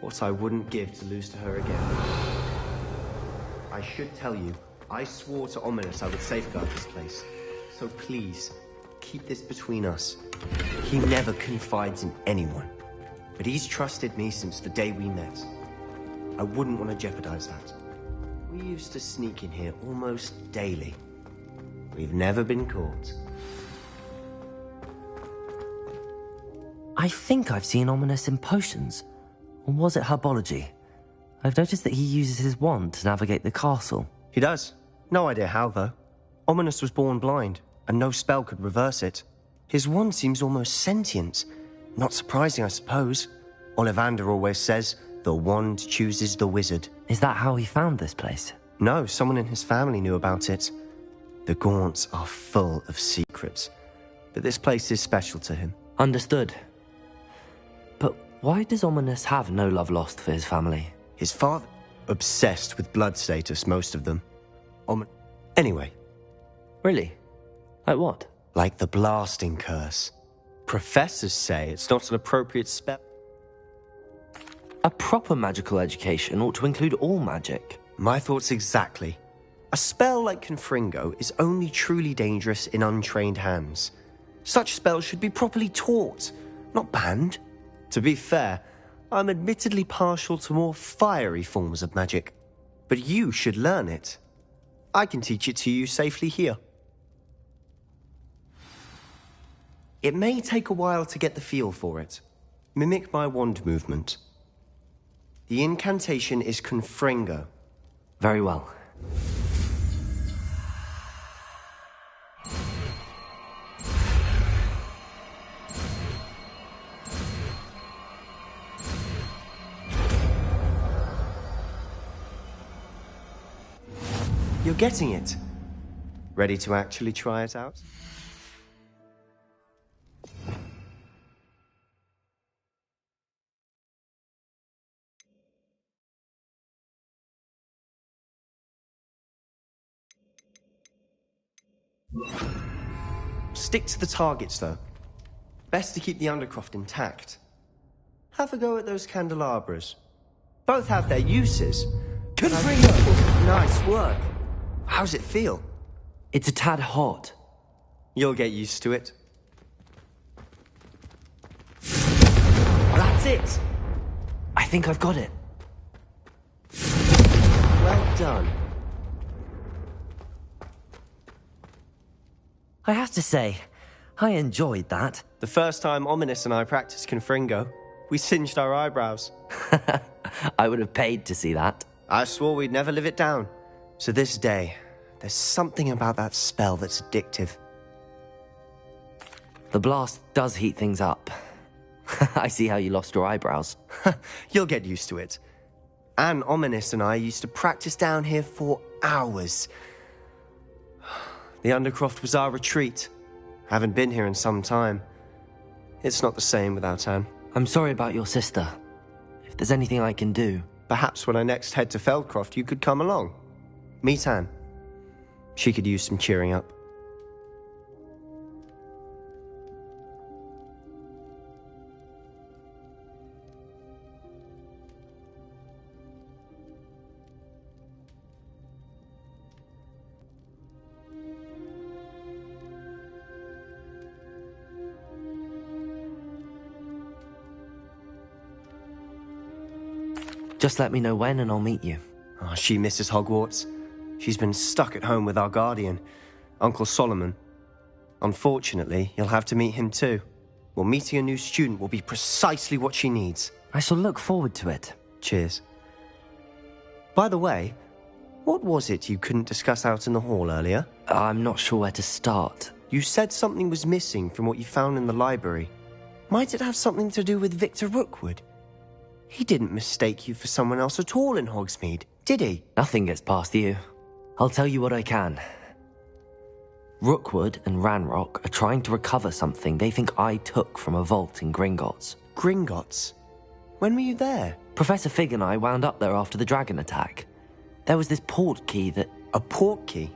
What I wouldn't give to lose to her again. I should tell you, I swore to Ominous I would safeguard this place. So please, keep this between us. He never confides in anyone, but he's trusted me since the day we met. I wouldn't want to jeopardize that. We used to sneak in here almost daily. We've never been caught. I think I've seen Ominous in potions. Or was it herbology? I've noticed that he uses his wand to navigate the castle. He does. No idea how, though. Ominous was born blind, and no spell could reverse it. His wand seems almost sentient. Not surprising, I suppose. Ollivander always says, the wand chooses the wizard. Is that how he found this place? No, someone in his family knew about it. The Gaunts are full of secrets, but this place is special to him. Understood. But why does Ominous have no love lost for his family? His father... obsessed with blood status, most of them. Anyway. Really? Like what? Like the blasting curse. Professors say it's not an appropriate spell. A proper magical education ought to include all magic. My thoughts exactly. A spell like Confringo is only truly dangerous in untrained hands. Such spells should be properly taught, not banned. To be fair, I'm admittedly partial to more fiery forms of magic. But you should learn it. I can teach it to you safely here. It may take a while to get the feel for it. Mimic my wand movement. The incantation is Confringo. Very well. You're getting it. Ready to actually try it out? Stick to the targets, though. Best to keep the Undercroft intact. Have a go at those candelabras. Both have their uses. Confringo! Nice work. How's it feel? It's a tad hot. You'll get used to it. That's it! I think I've got it. Well done. I have to say, I enjoyed that. The first time Ominous and I practiced Confringo, we singed our eyebrows. I would have paid to see that. I swore we'd never live it down. So this day, there's something about that spell that's addictive. The blast does heat things up. I see how you lost your eyebrows. You'll get used to it. Anne, Ominous and I used to practice down here for hours. The Undercroft was our retreat. Haven't been here in some time. It's not the same without Anne. I'm sorry about your sister. If there's anything I can do... Perhaps when I next head to Feldcroft, you could come along. Meet Anne. She could use some cheering up. Just let me know when and I'll meet you. Oh, she misses Hogwarts. She's been stuck at home with our guardian, Uncle Solomon. Unfortunately, you'll have to meet him too. Well, meeting a new student will be precisely what she needs. I shall look forward to it. Cheers. By the way, what was it you couldn't discuss out in the hall earlier? I'm not sure where to start. You said something was missing from what you found in the library. Might it have something to do with Victor Rookwood? He didn't mistake you for someone else at all in Hogsmeade, did he? Nothing gets past you. I'll tell you what I can. Rookwood and Ranrock are trying to recover something they think I took from a vault in Gringotts. Gringotts? When were you there? Professor Fig and I wound up there after the dragon attack. There was this port key that... A port key?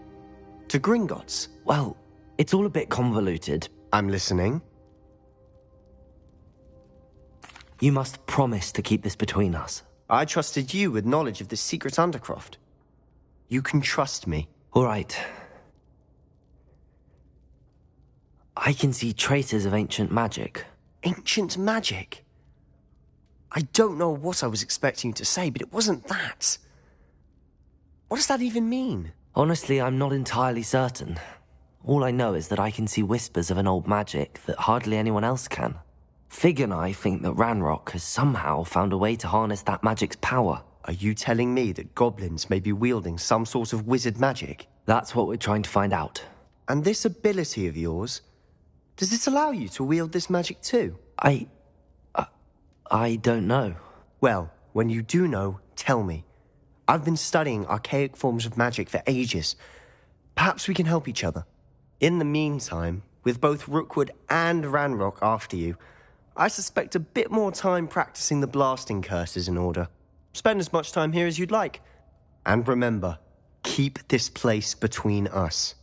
To Gringotts? Well, it's all a bit convoluted. I'm listening. You must promise to keep this between us. I trusted you with knowledge of the secret Undercroft. You can trust me. All right. I can see traces of ancient magic. Ancient magic? I don't know what I was expecting you to say, but it wasn't that. What does that even mean? Honestly, I'm not entirely certain. All I know is that I can see whispers of an old magic that hardly anyone else can. Fig and I think that Ranrock has somehow found a way to harness that magic's power. Are you telling me that goblins may be wielding some sort of wizard magic? That's what we're trying to find out. And this ability of yours, does it allow you to wield this magic too? I don't know. Well, when you do know, tell me. I've been studying archaic forms of magic for ages. Perhaps we can help each other. In the meantime, with both Rookwood and Ranrock after you, I suspect a bit more time practicing the blasting curse is in order. Spend as much time here as you'd like. And remember, keep this place between us.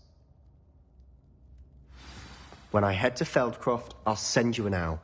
When I head to Feldcroft, I'll send you an owl.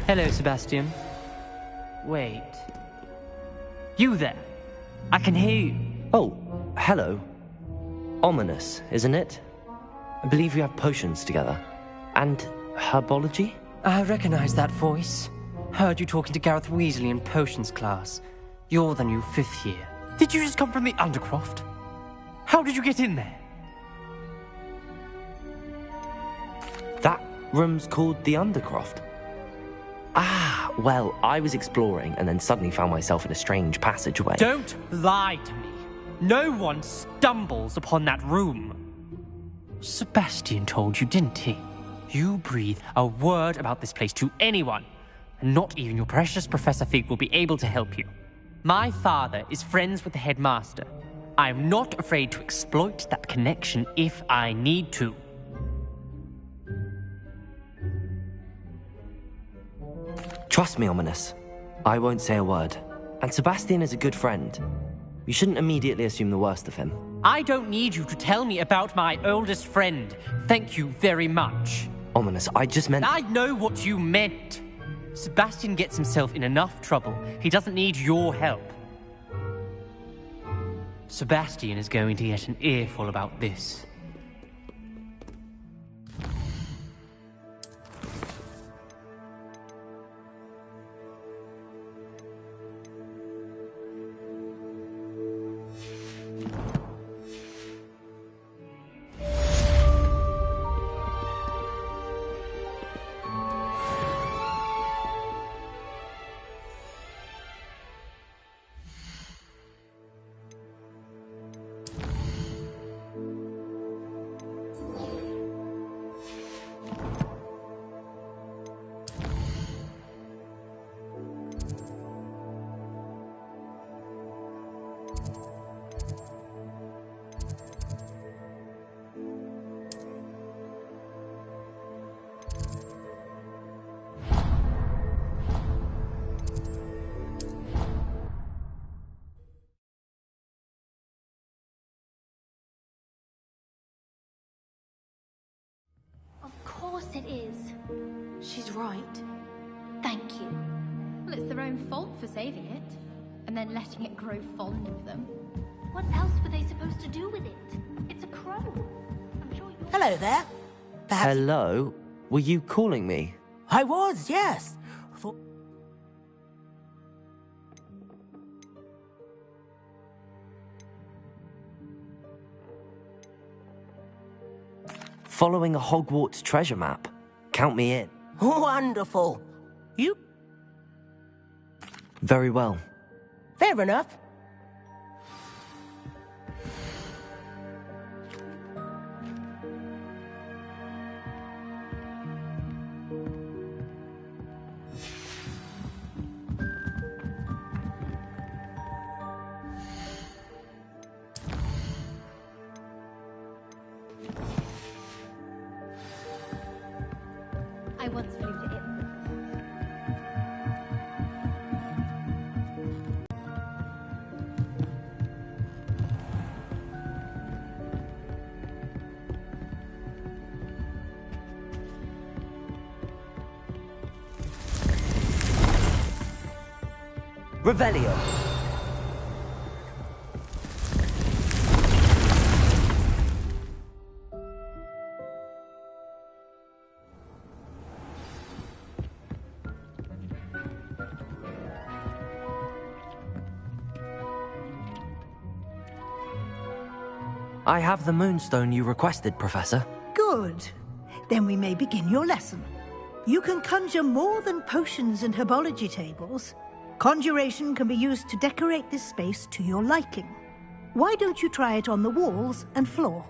Hello, Sebastian. Wait. You there? I can hear you. Oh, hello. Ominous, isn't it? I believe we have potions together. And herbology? I recognize that voice. Heard you talking to Gareth Weasley in potions class. You're the new 5th year. Did you just come from the Undercroft? How did you get in there? That room's called the Undercroft. Ah, well, I was exploring and then suddenly found myself in a strange passageway. Don't lie to me. No one stumbles upon that room. Sebastian told you, didn't he? You breathe a word about this place to anyone, and not even your precious Professor Fig will be able to help you. My father is friends with the headmaster. I am not afraid to exploit that connection if I need to. Trust me, Ominous. I won't say a word. And Sebastian is a good friend. You shouldn't immediately assume the worst of him. I don't need you to tell me about my oldest friend. Thank you very much. Ominous, I just meant... I know what you meant. Sebastian gets himself in enough trouble. He doesn't need your help. Sebastian is going to get an earful about this. Of course it is. She's right. Thank you. Well, it's their own fault for saving it, and then letting it grow fond of them. What else were they supposed to do with it? It's a crow. I'm sure you... Hello there. Perhaps... Hello? Were you calling me? I was, yes. Following a Hogwarts treasure map. Count me in. Wonderful. You... Very well. Fair enough. I once flew to it. Revelio. I have the moonstone you requested, Professor. Good. Then we may begin your lesson. You can conjure more than potions and herbology tables. Conjuration can be used to decorate this space to your liking. Why don't you try it on the walls and floor?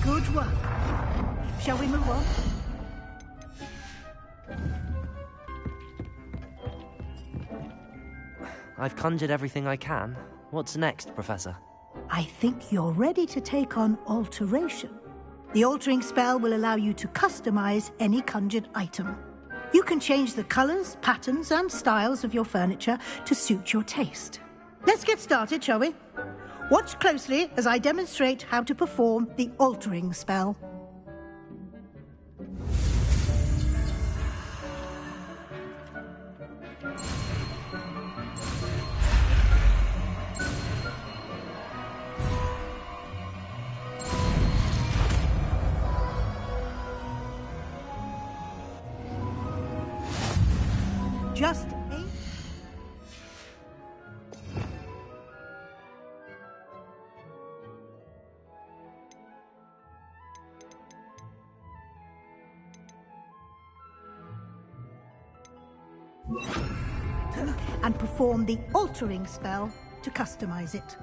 Good work. Shall we move on? I've conjured everything I can. What's next, Professor? I think you're ready to take on alteration. The altering spell will allow you to customize any conjured item. You can change the colors, patterns, and styles of your furniture to suit your taste. Let's get started, shall we? Watch closely as I demonstrate how to perform the altering spell. Just 8. And perform the altering spell to customize it.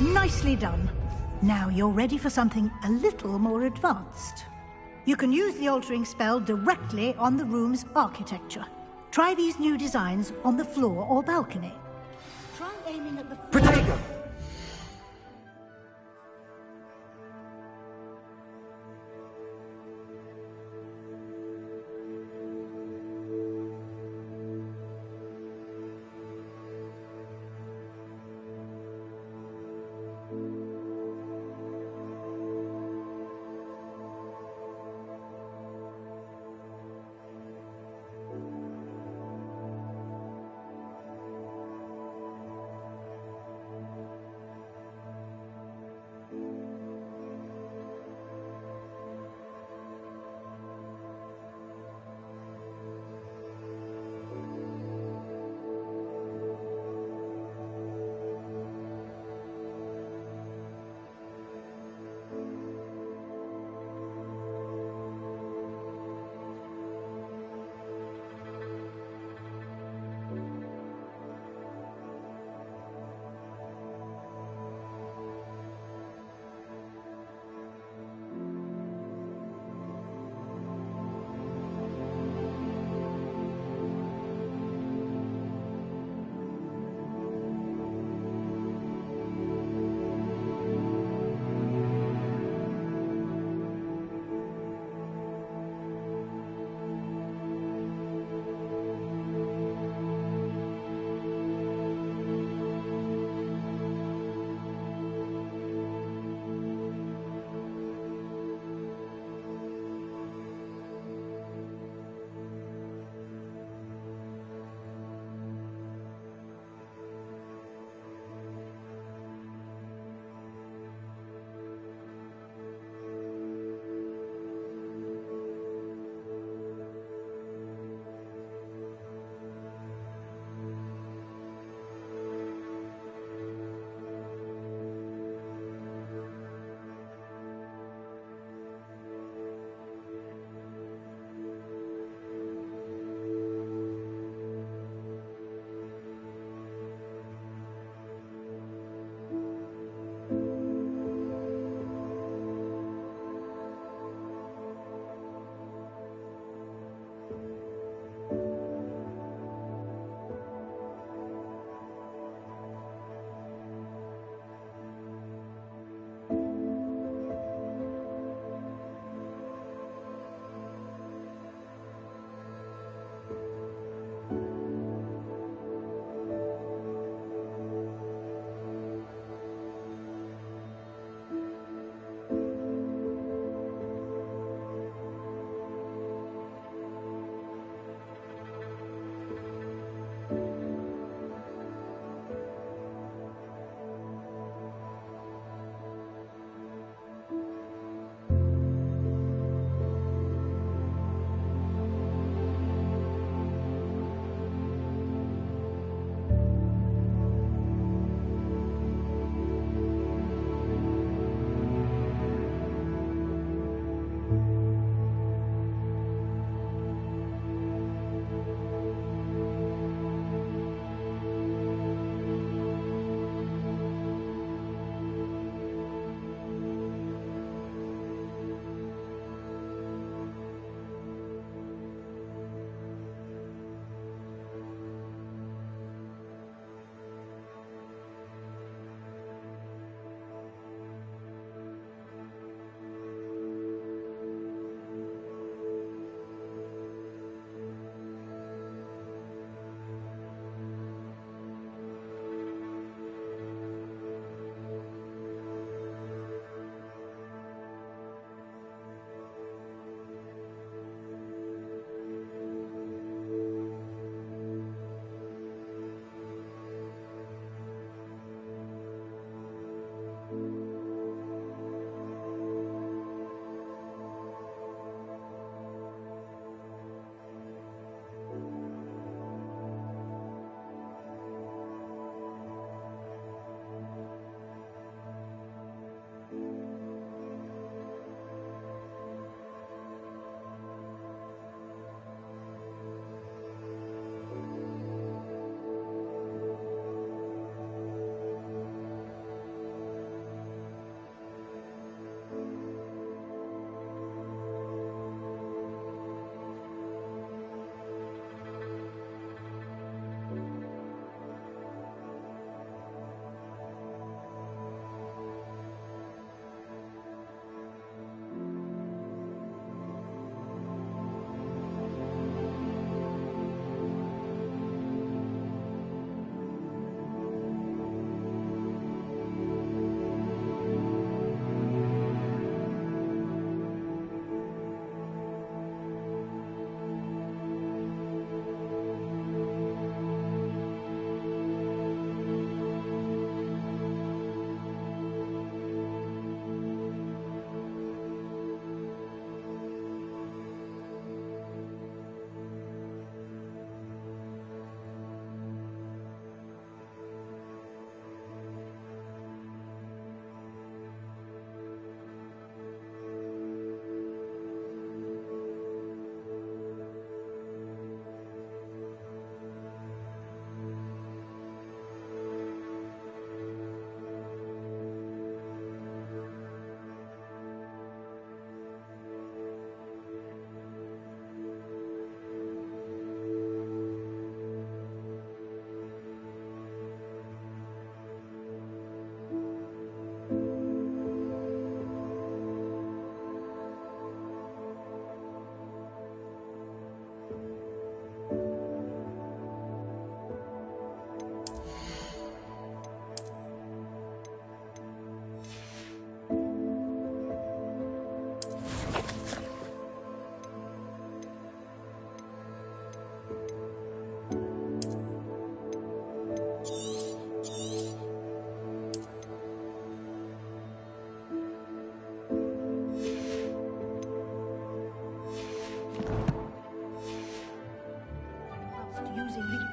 Nicely done. Now you're ready for something a little more advanced. You can use the altering spell directly on the room's architecture. Try these new designs on the floor or balcony. Try aiming at the Protego!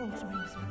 altering spell.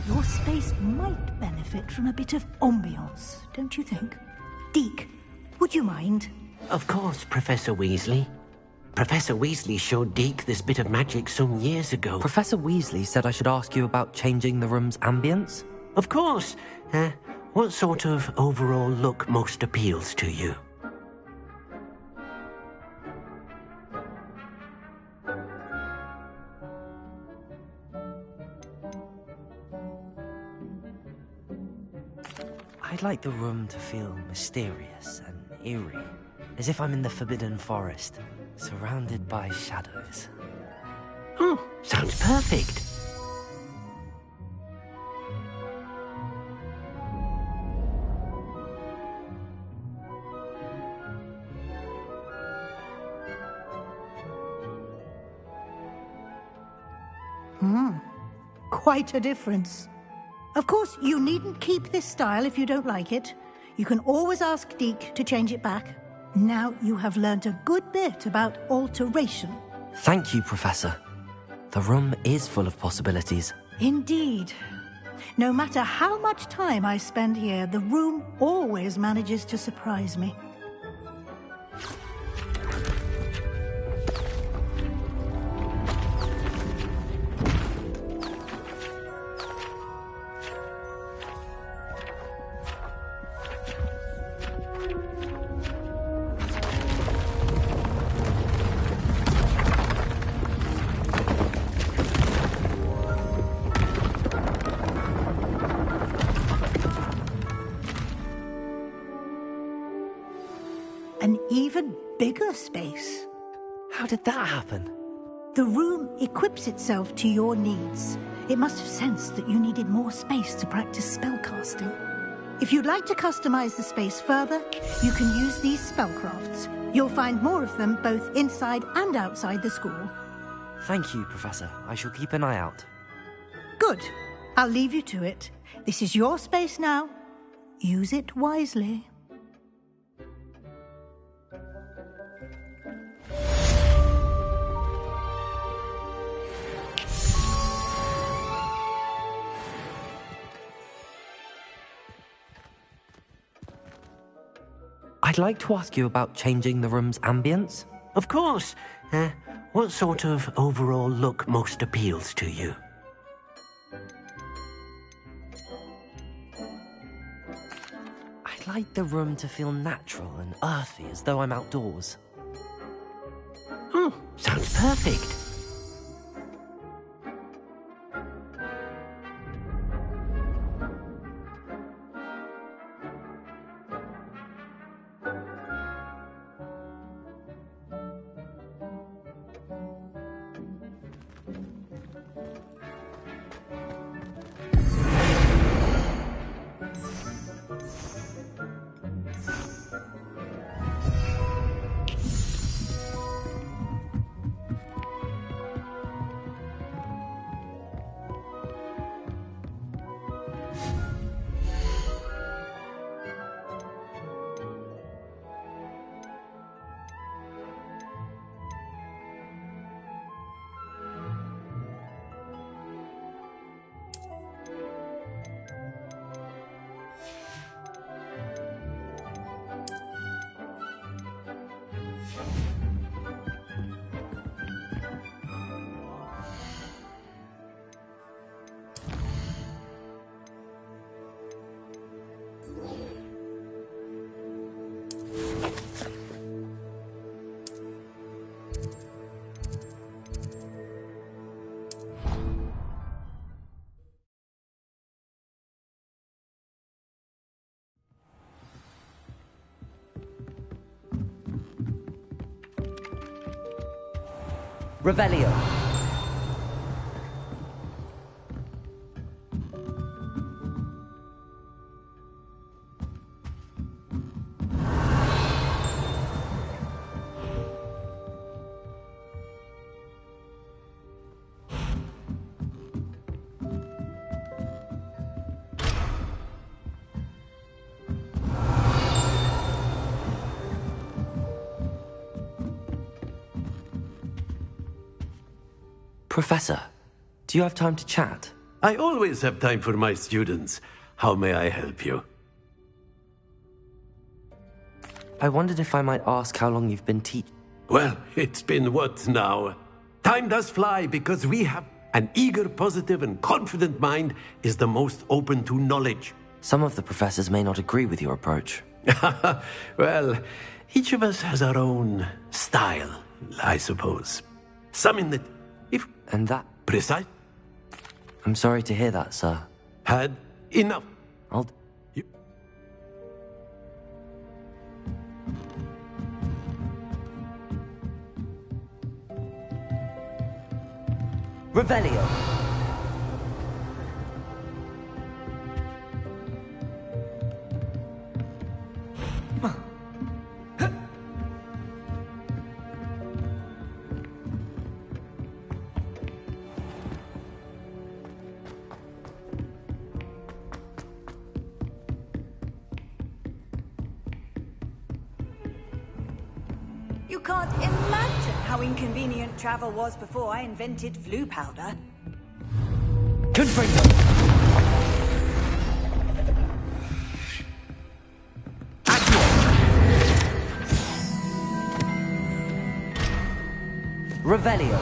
Your space might benefit from a bit of ambiance, don't you think? Deke, would you mind? Of course, Professor Weasley. Professor Weasley showed Deke this bit of magic some years ago. Professor Weasley said I should ask you about changing the room's ambience? Of course. What sort of overall look most appeals to you? I'd like the room to feel mysterious and eerie, as if I'm in the Forbidden Forest, surrounded by shadows. Oh, sounds perfect. Quite a difference. Of course, you needn't keep this style if you don't like it. You can always ask Deke to change it back. Now you have learnt a good bit about alteration. Thank you, Professor. The room is full of possibilities. Indeed. No matter how much time I spend here, the room always manages to surprise me. An even bigger space. How did that happen? The room equips itself to your needs. It must have sensed that you needed more space to practice spellcasting. If you'd like to customize the space further, you can use these spellcrafts. You'll find more of them both inside and outside the school. Thank you, Professor. I shall keep an eye out. Good. I'll leave you to it. This is your space now. Use it wisely. I'd like to ask you about changing the room's ambience. Of course. What sort of overall look most appeals to you? I'd like the room to feel natural and earthy, as though I'm outdoors. Oh, sounds perfect. Revelio. Professor, do you have time to chat? I always have time for my students. How may I help you? I wondered if I might ask how long you've been teaching. Well, it's been what now? Time does fly because we have an eager, positive, and confident mind is the most open to knowledge. Some of the professors may not agree with your approach. Well, each of us has our own style, I suppose. Some in the... And that... Precise? I'm sorry to hear that, sir. Had enough. I'll... Revelio. You can't imagine how inconvenient travel was before I invented flu powder. Confringo! Revelio.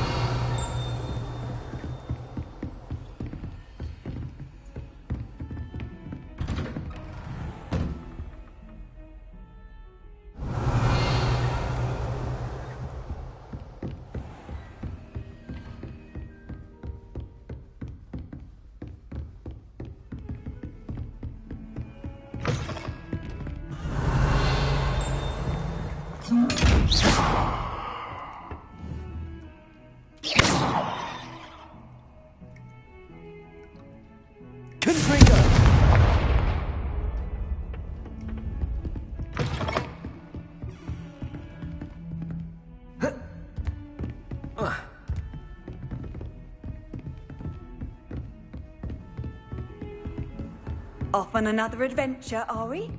Off on another adventure, are we?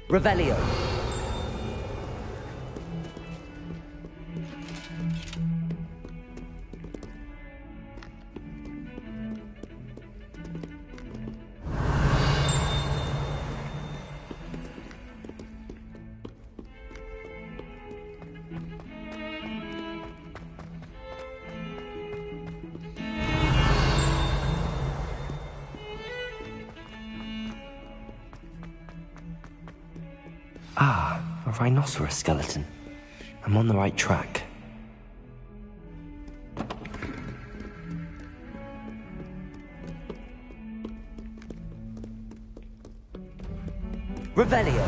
Revelio. Ah, a rhinoceros skeleton. I'm on the right track. Revelio.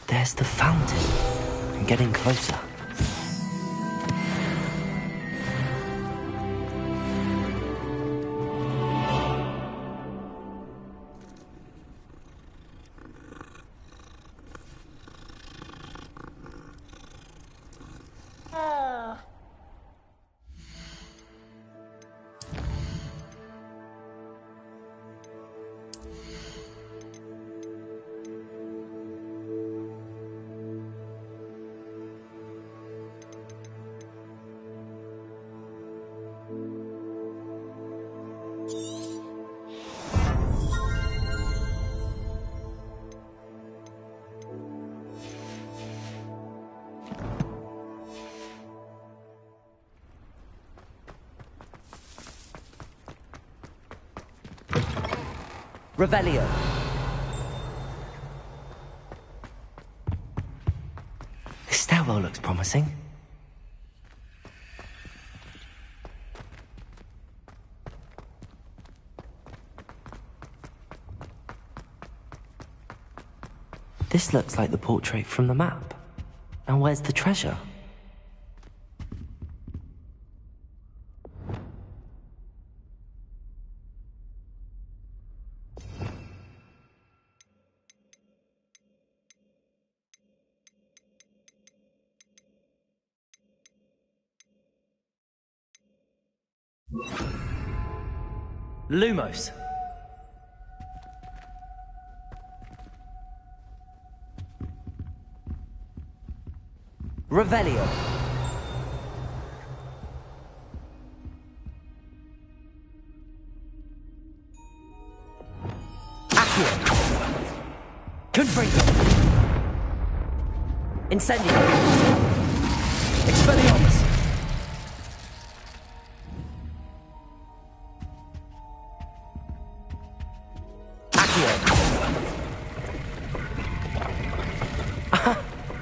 There's the fountain. I'm getting closer. Revelio. This stairwell looks promising. This looks like the portrait from the map. And where's the treasure? Lumos. Revelio. Accio. Confringo. Incendio. Expelliarmus.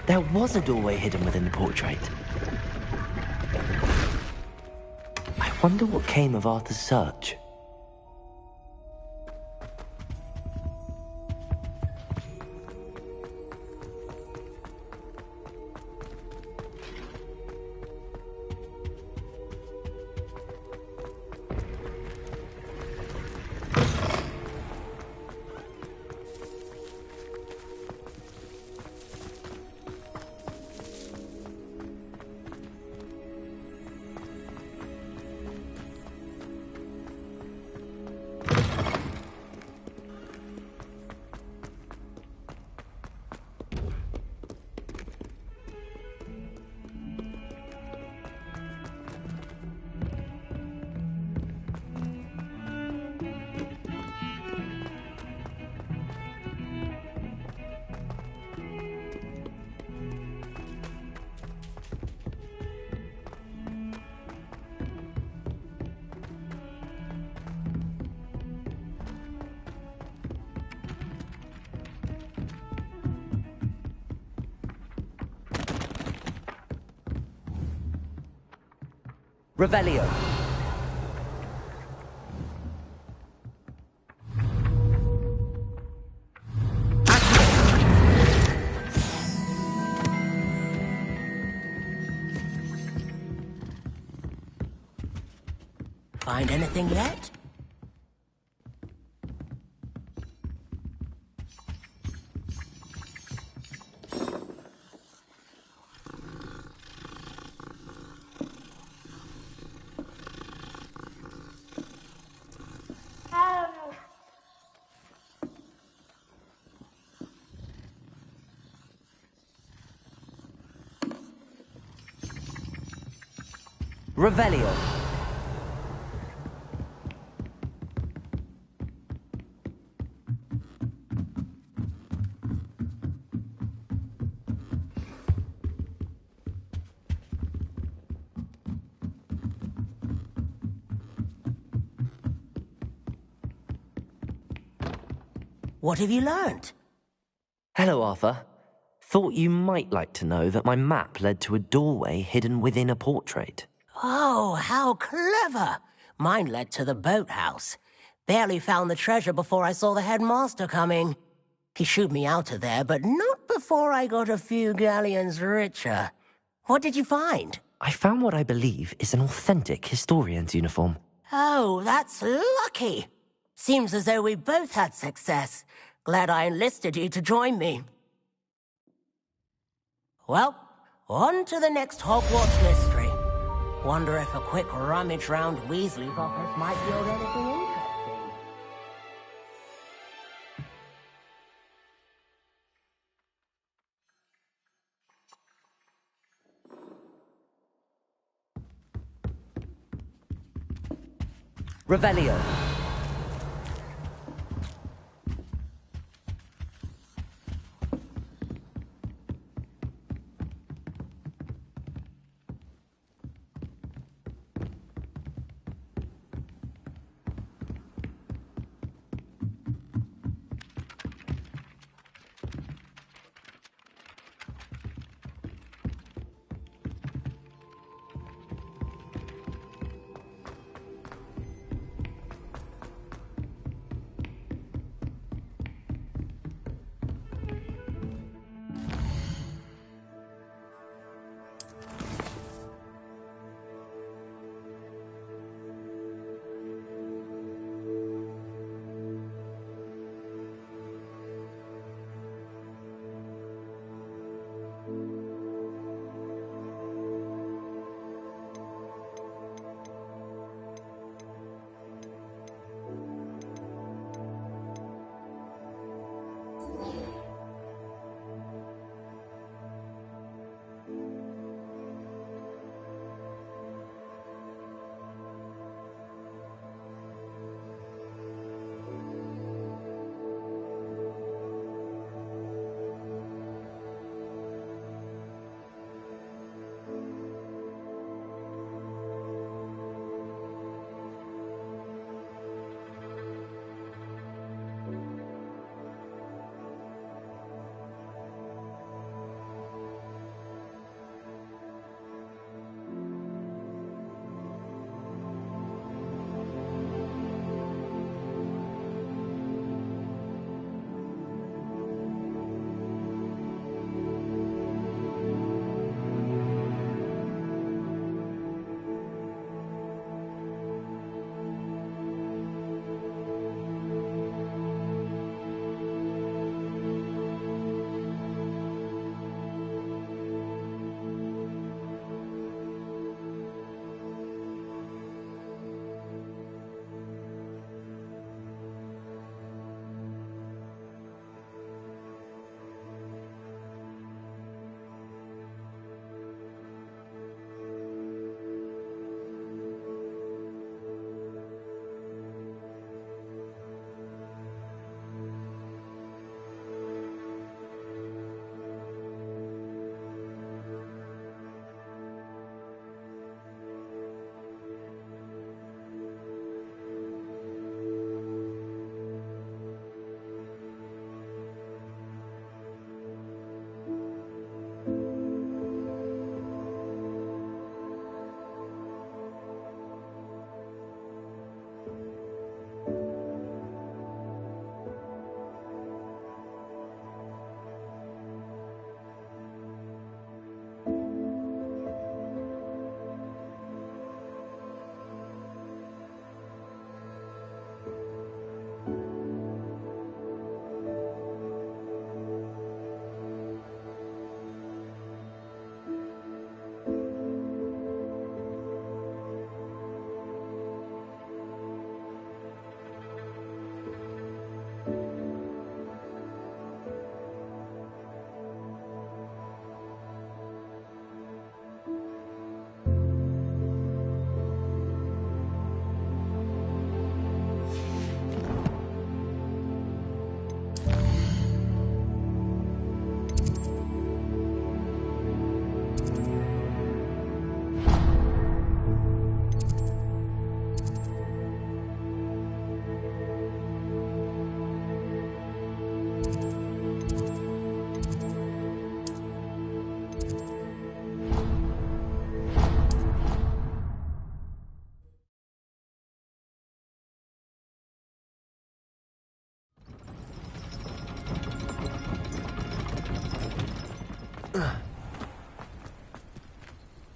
There was a doorway hidden within the portrait. I wonder what came of Arthur's search. Revelio. Find anything yet? Revelio. What have you learned? Hello, Arthur. Thought you might like to know that my map led to a doorway hidden within a portrait. Oh, how clever! Mine led to the boathouse. Barely found the treasure before I saw the headmaster coming. He shooed me out of there, but not before I got a few galleons richer. What did you find? I found what I believe is an authentic historian's uniform. Oh, that's lucky. Seems as though we both had success. Glad I enlisted you to join me. Well, on to the next Hogwarts mystery. Wonder if a quick rummage round Weasley's office might yield anything interesting. Revelio.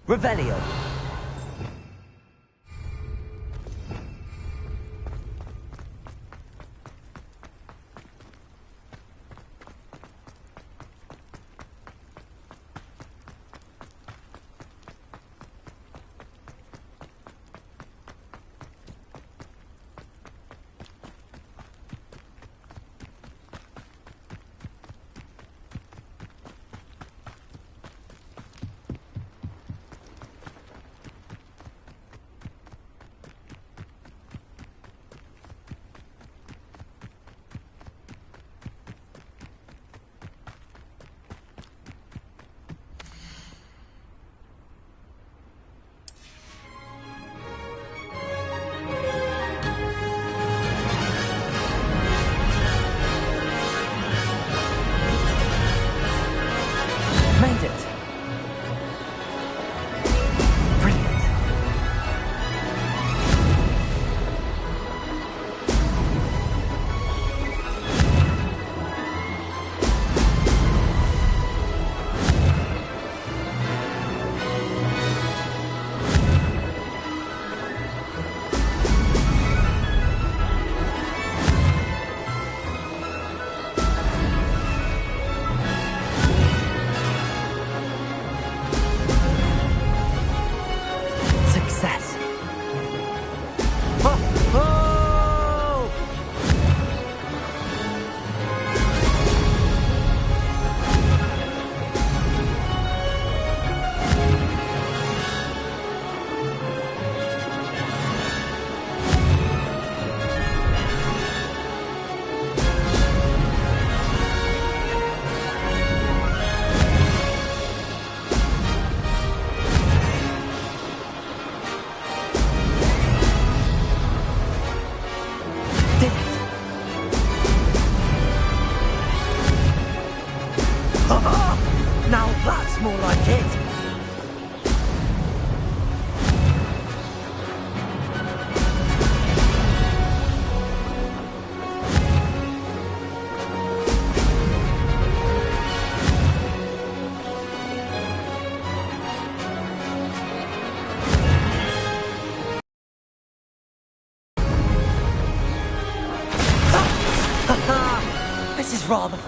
Revelio.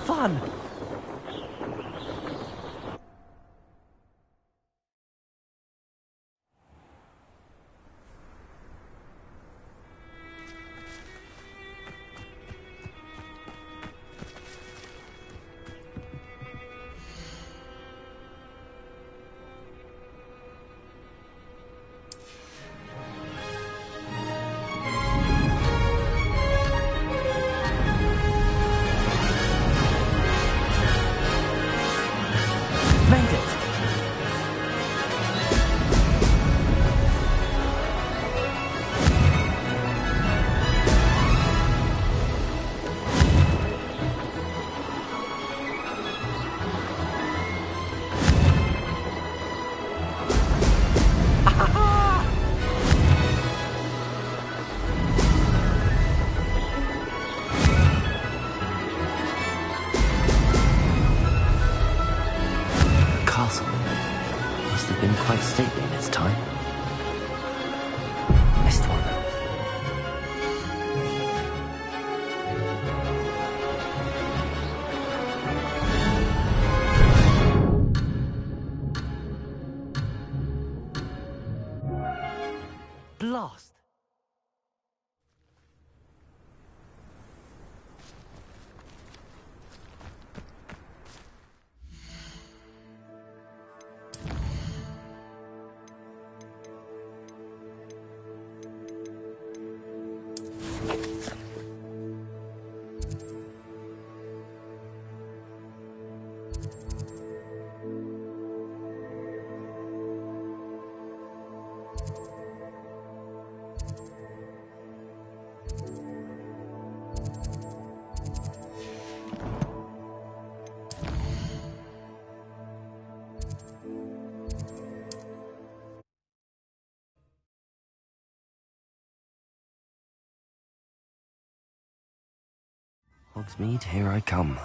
fun! Quite stately in its time. Missed one. Blast! Hogsmeade, here I come.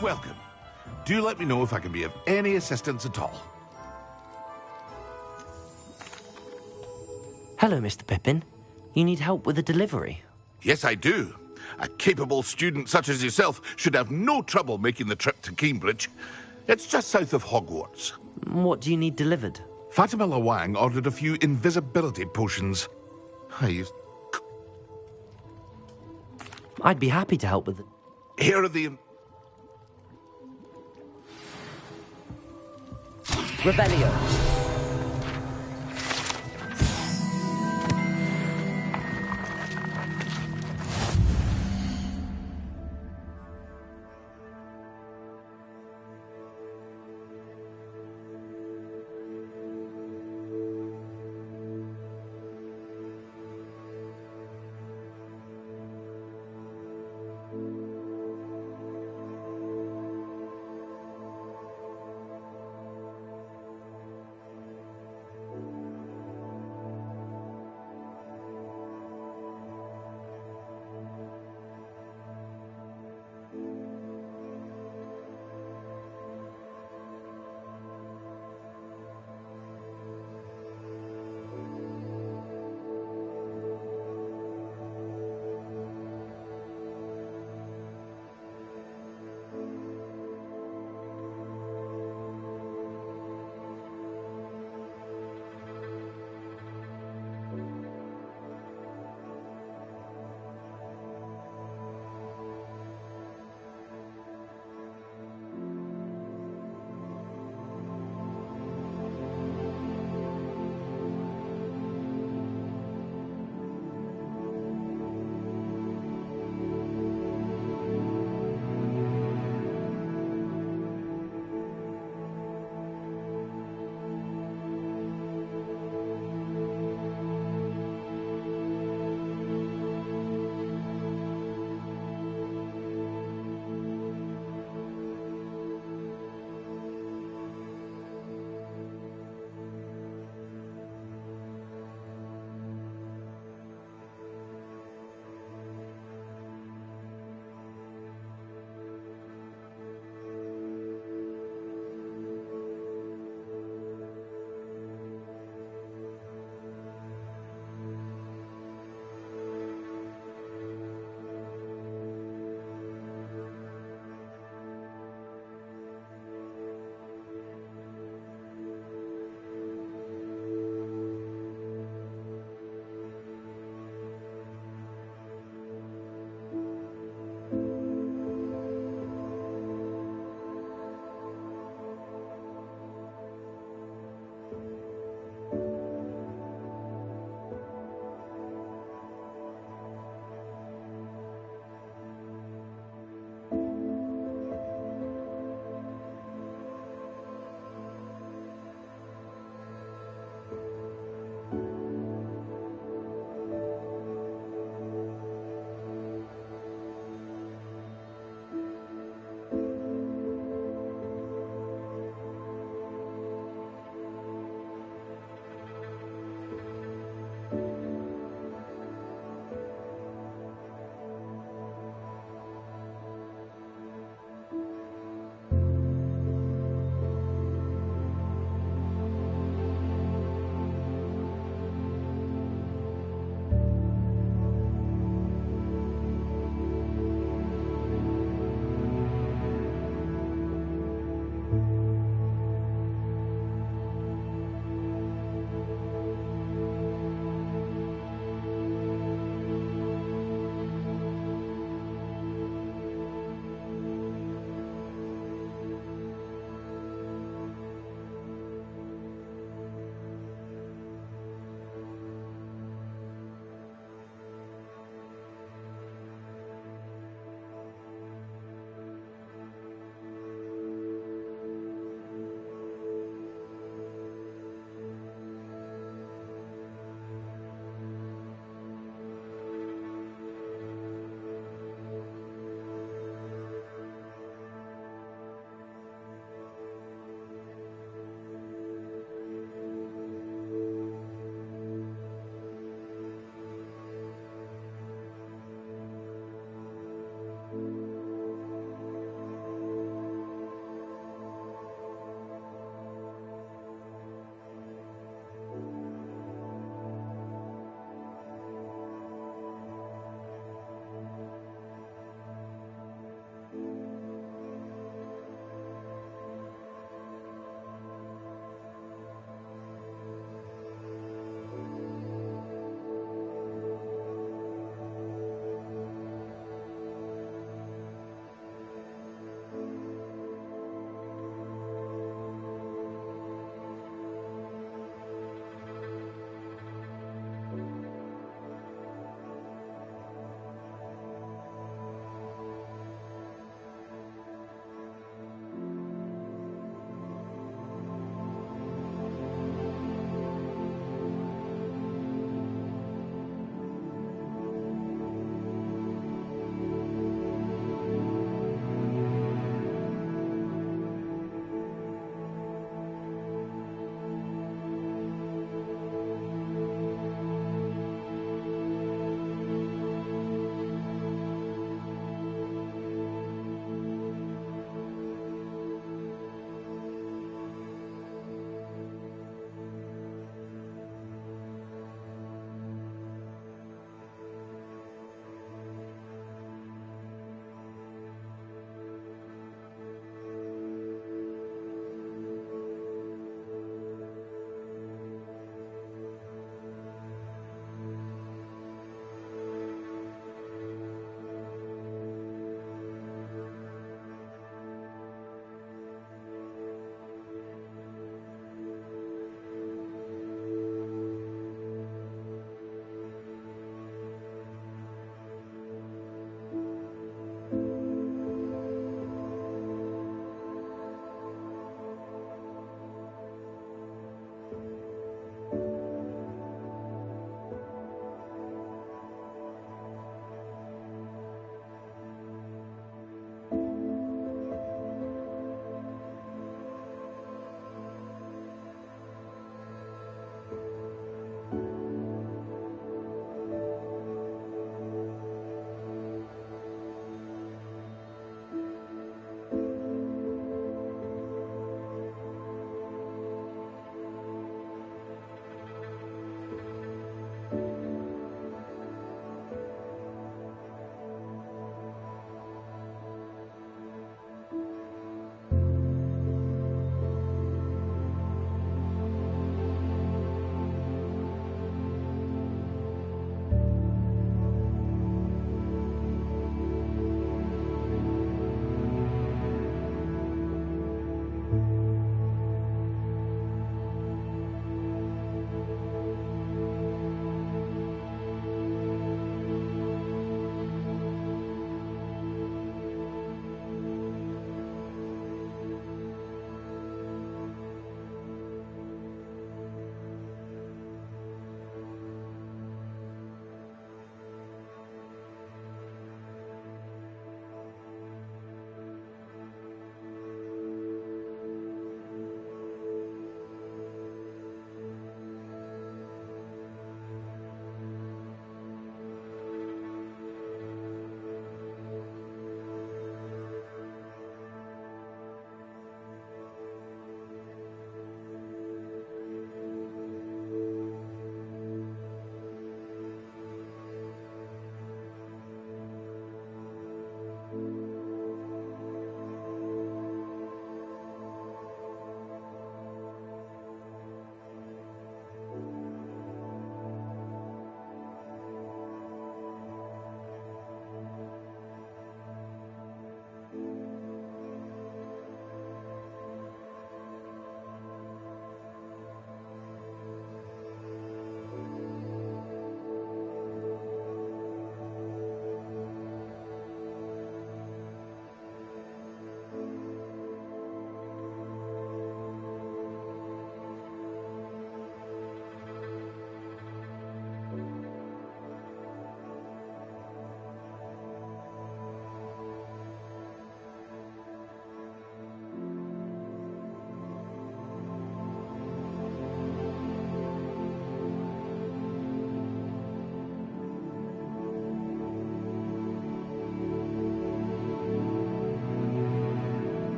Welcome. Do let me know if I can be of any assistance at all. Hello, Mr. Pippin. You need help with a delivery? Yes, I do. A capable student such as yourself should have no trouble making the trip to Cambridge. It's just south of Hogwarts. What do you need delivered? Fatima Lawang ordered a few invisibility potions. I'd be happy to help with it. Here are the... Revelio.